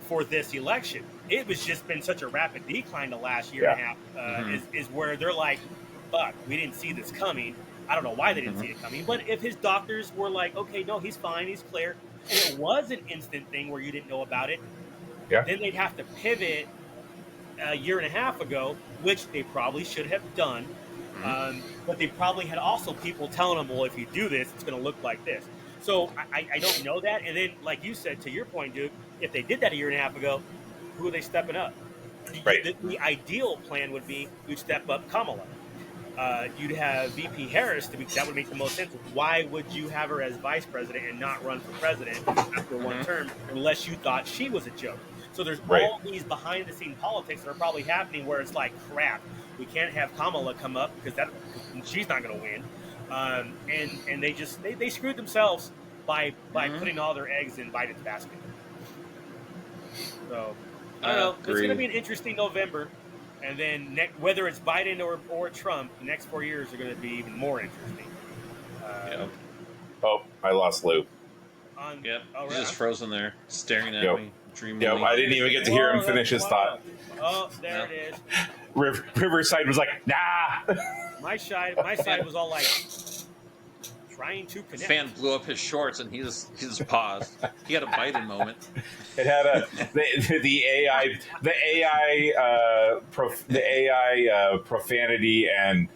for this election. It was just been such a rapid decline the last year and a half is where they're like, fuck, we didn't see this coming. I don't know why they didn't see it coming, but if his doctors were like, okay, no, he's fine, he's clear, and it was an instant thing where you didn't know about it, then they'd have to pivot a year and a half ago, which they probably should have done. But they probably had also people telling them, well, if you do this, it's going to look like this. So I don't know that. And then, like you said, to your point, Duke, if they did that a year and a half ago, who are they stepping up? Right. The ideal plan would be you'd step up Kamala. You'd have VP Harris. That would make the most sense. Why would you have her as vice president and not run for president after one term unless you thought she was a joke? So there's all these behind-the-scenes politics that are probably happening where it's like, crap, we can't have Kamala come up because she's not going to win. And they screwed themselves by putting all their eggs in Biden's basket. So I don't know. It's going to Agreed. be an interesting November, and then whether it's Biden or Trump, the next 4 years are going to be even more interesting. Yep. Oh, I lost Lou. Yep. Oh, He's right. just frozen there, staring at Yep. me dreamily. Yep, I didn't even get to hear him Whoa, finish his that's thought. wild. Oh, there No. it is. Riverside was like, nah. My side was all like trying to The connect. fan blew up his shorts, and he just paused. He had a Biden moment. It had the AI profanity and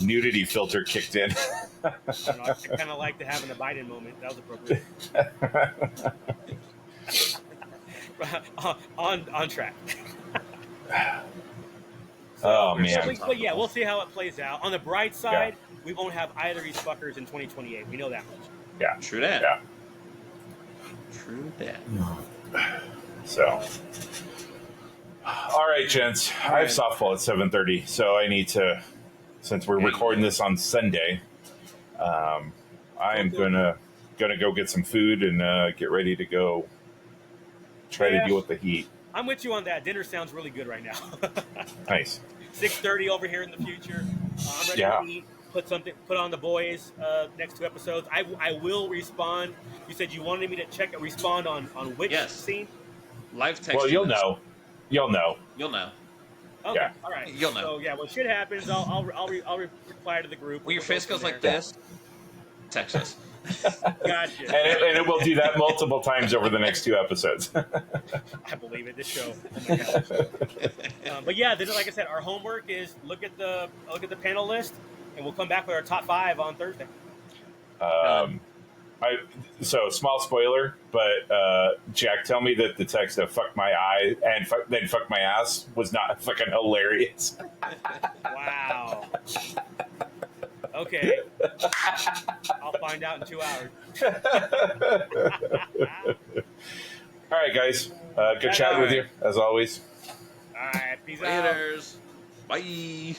nudity filter kicked in. I kind of liked having a Biden moment. That was appropriate. on track. Oh man! But yeah, we'll see how it plays out. On the bright side, we won't have either of these fuckers in 2028. We know that much. Yeah, True that. Yeah. True that. So, all right, gents. I have softball at 7:30, so I need to. Since we're recording this on Sunday, I am gonna go get some food and get ready to go. Try to deal with the heat. I'm with you on that. Dinner sounds really good right now. Nice. 6:30 over here in the future. I'm ready to eat. Put on The Boys next 2 episodes. I will respond. You said you wanted me to respond on which scene? Live text. Well, you'll know. You'll know. Okay. Yeah. All right. You'll know. So yeah, when shit happens, I'll reply to the group. When your face goes like this, text us. Gotcha. And it will do that multiple times over the next 2 episodes. I believe it. This show. Oh my gosh. But yeah, then, like I said, our homework is look at the panel list, and we'll come back with our top 5 on Thursday. So small spoiler, but Jack, tell me that the text of "fuck my eye" and then "fuck my ass" was not fucking hilarious. Wow. Okay. I'll find out in 2 hours. All right, guys. Good chatting with you as always. All right. Peace out. Laters. Bye.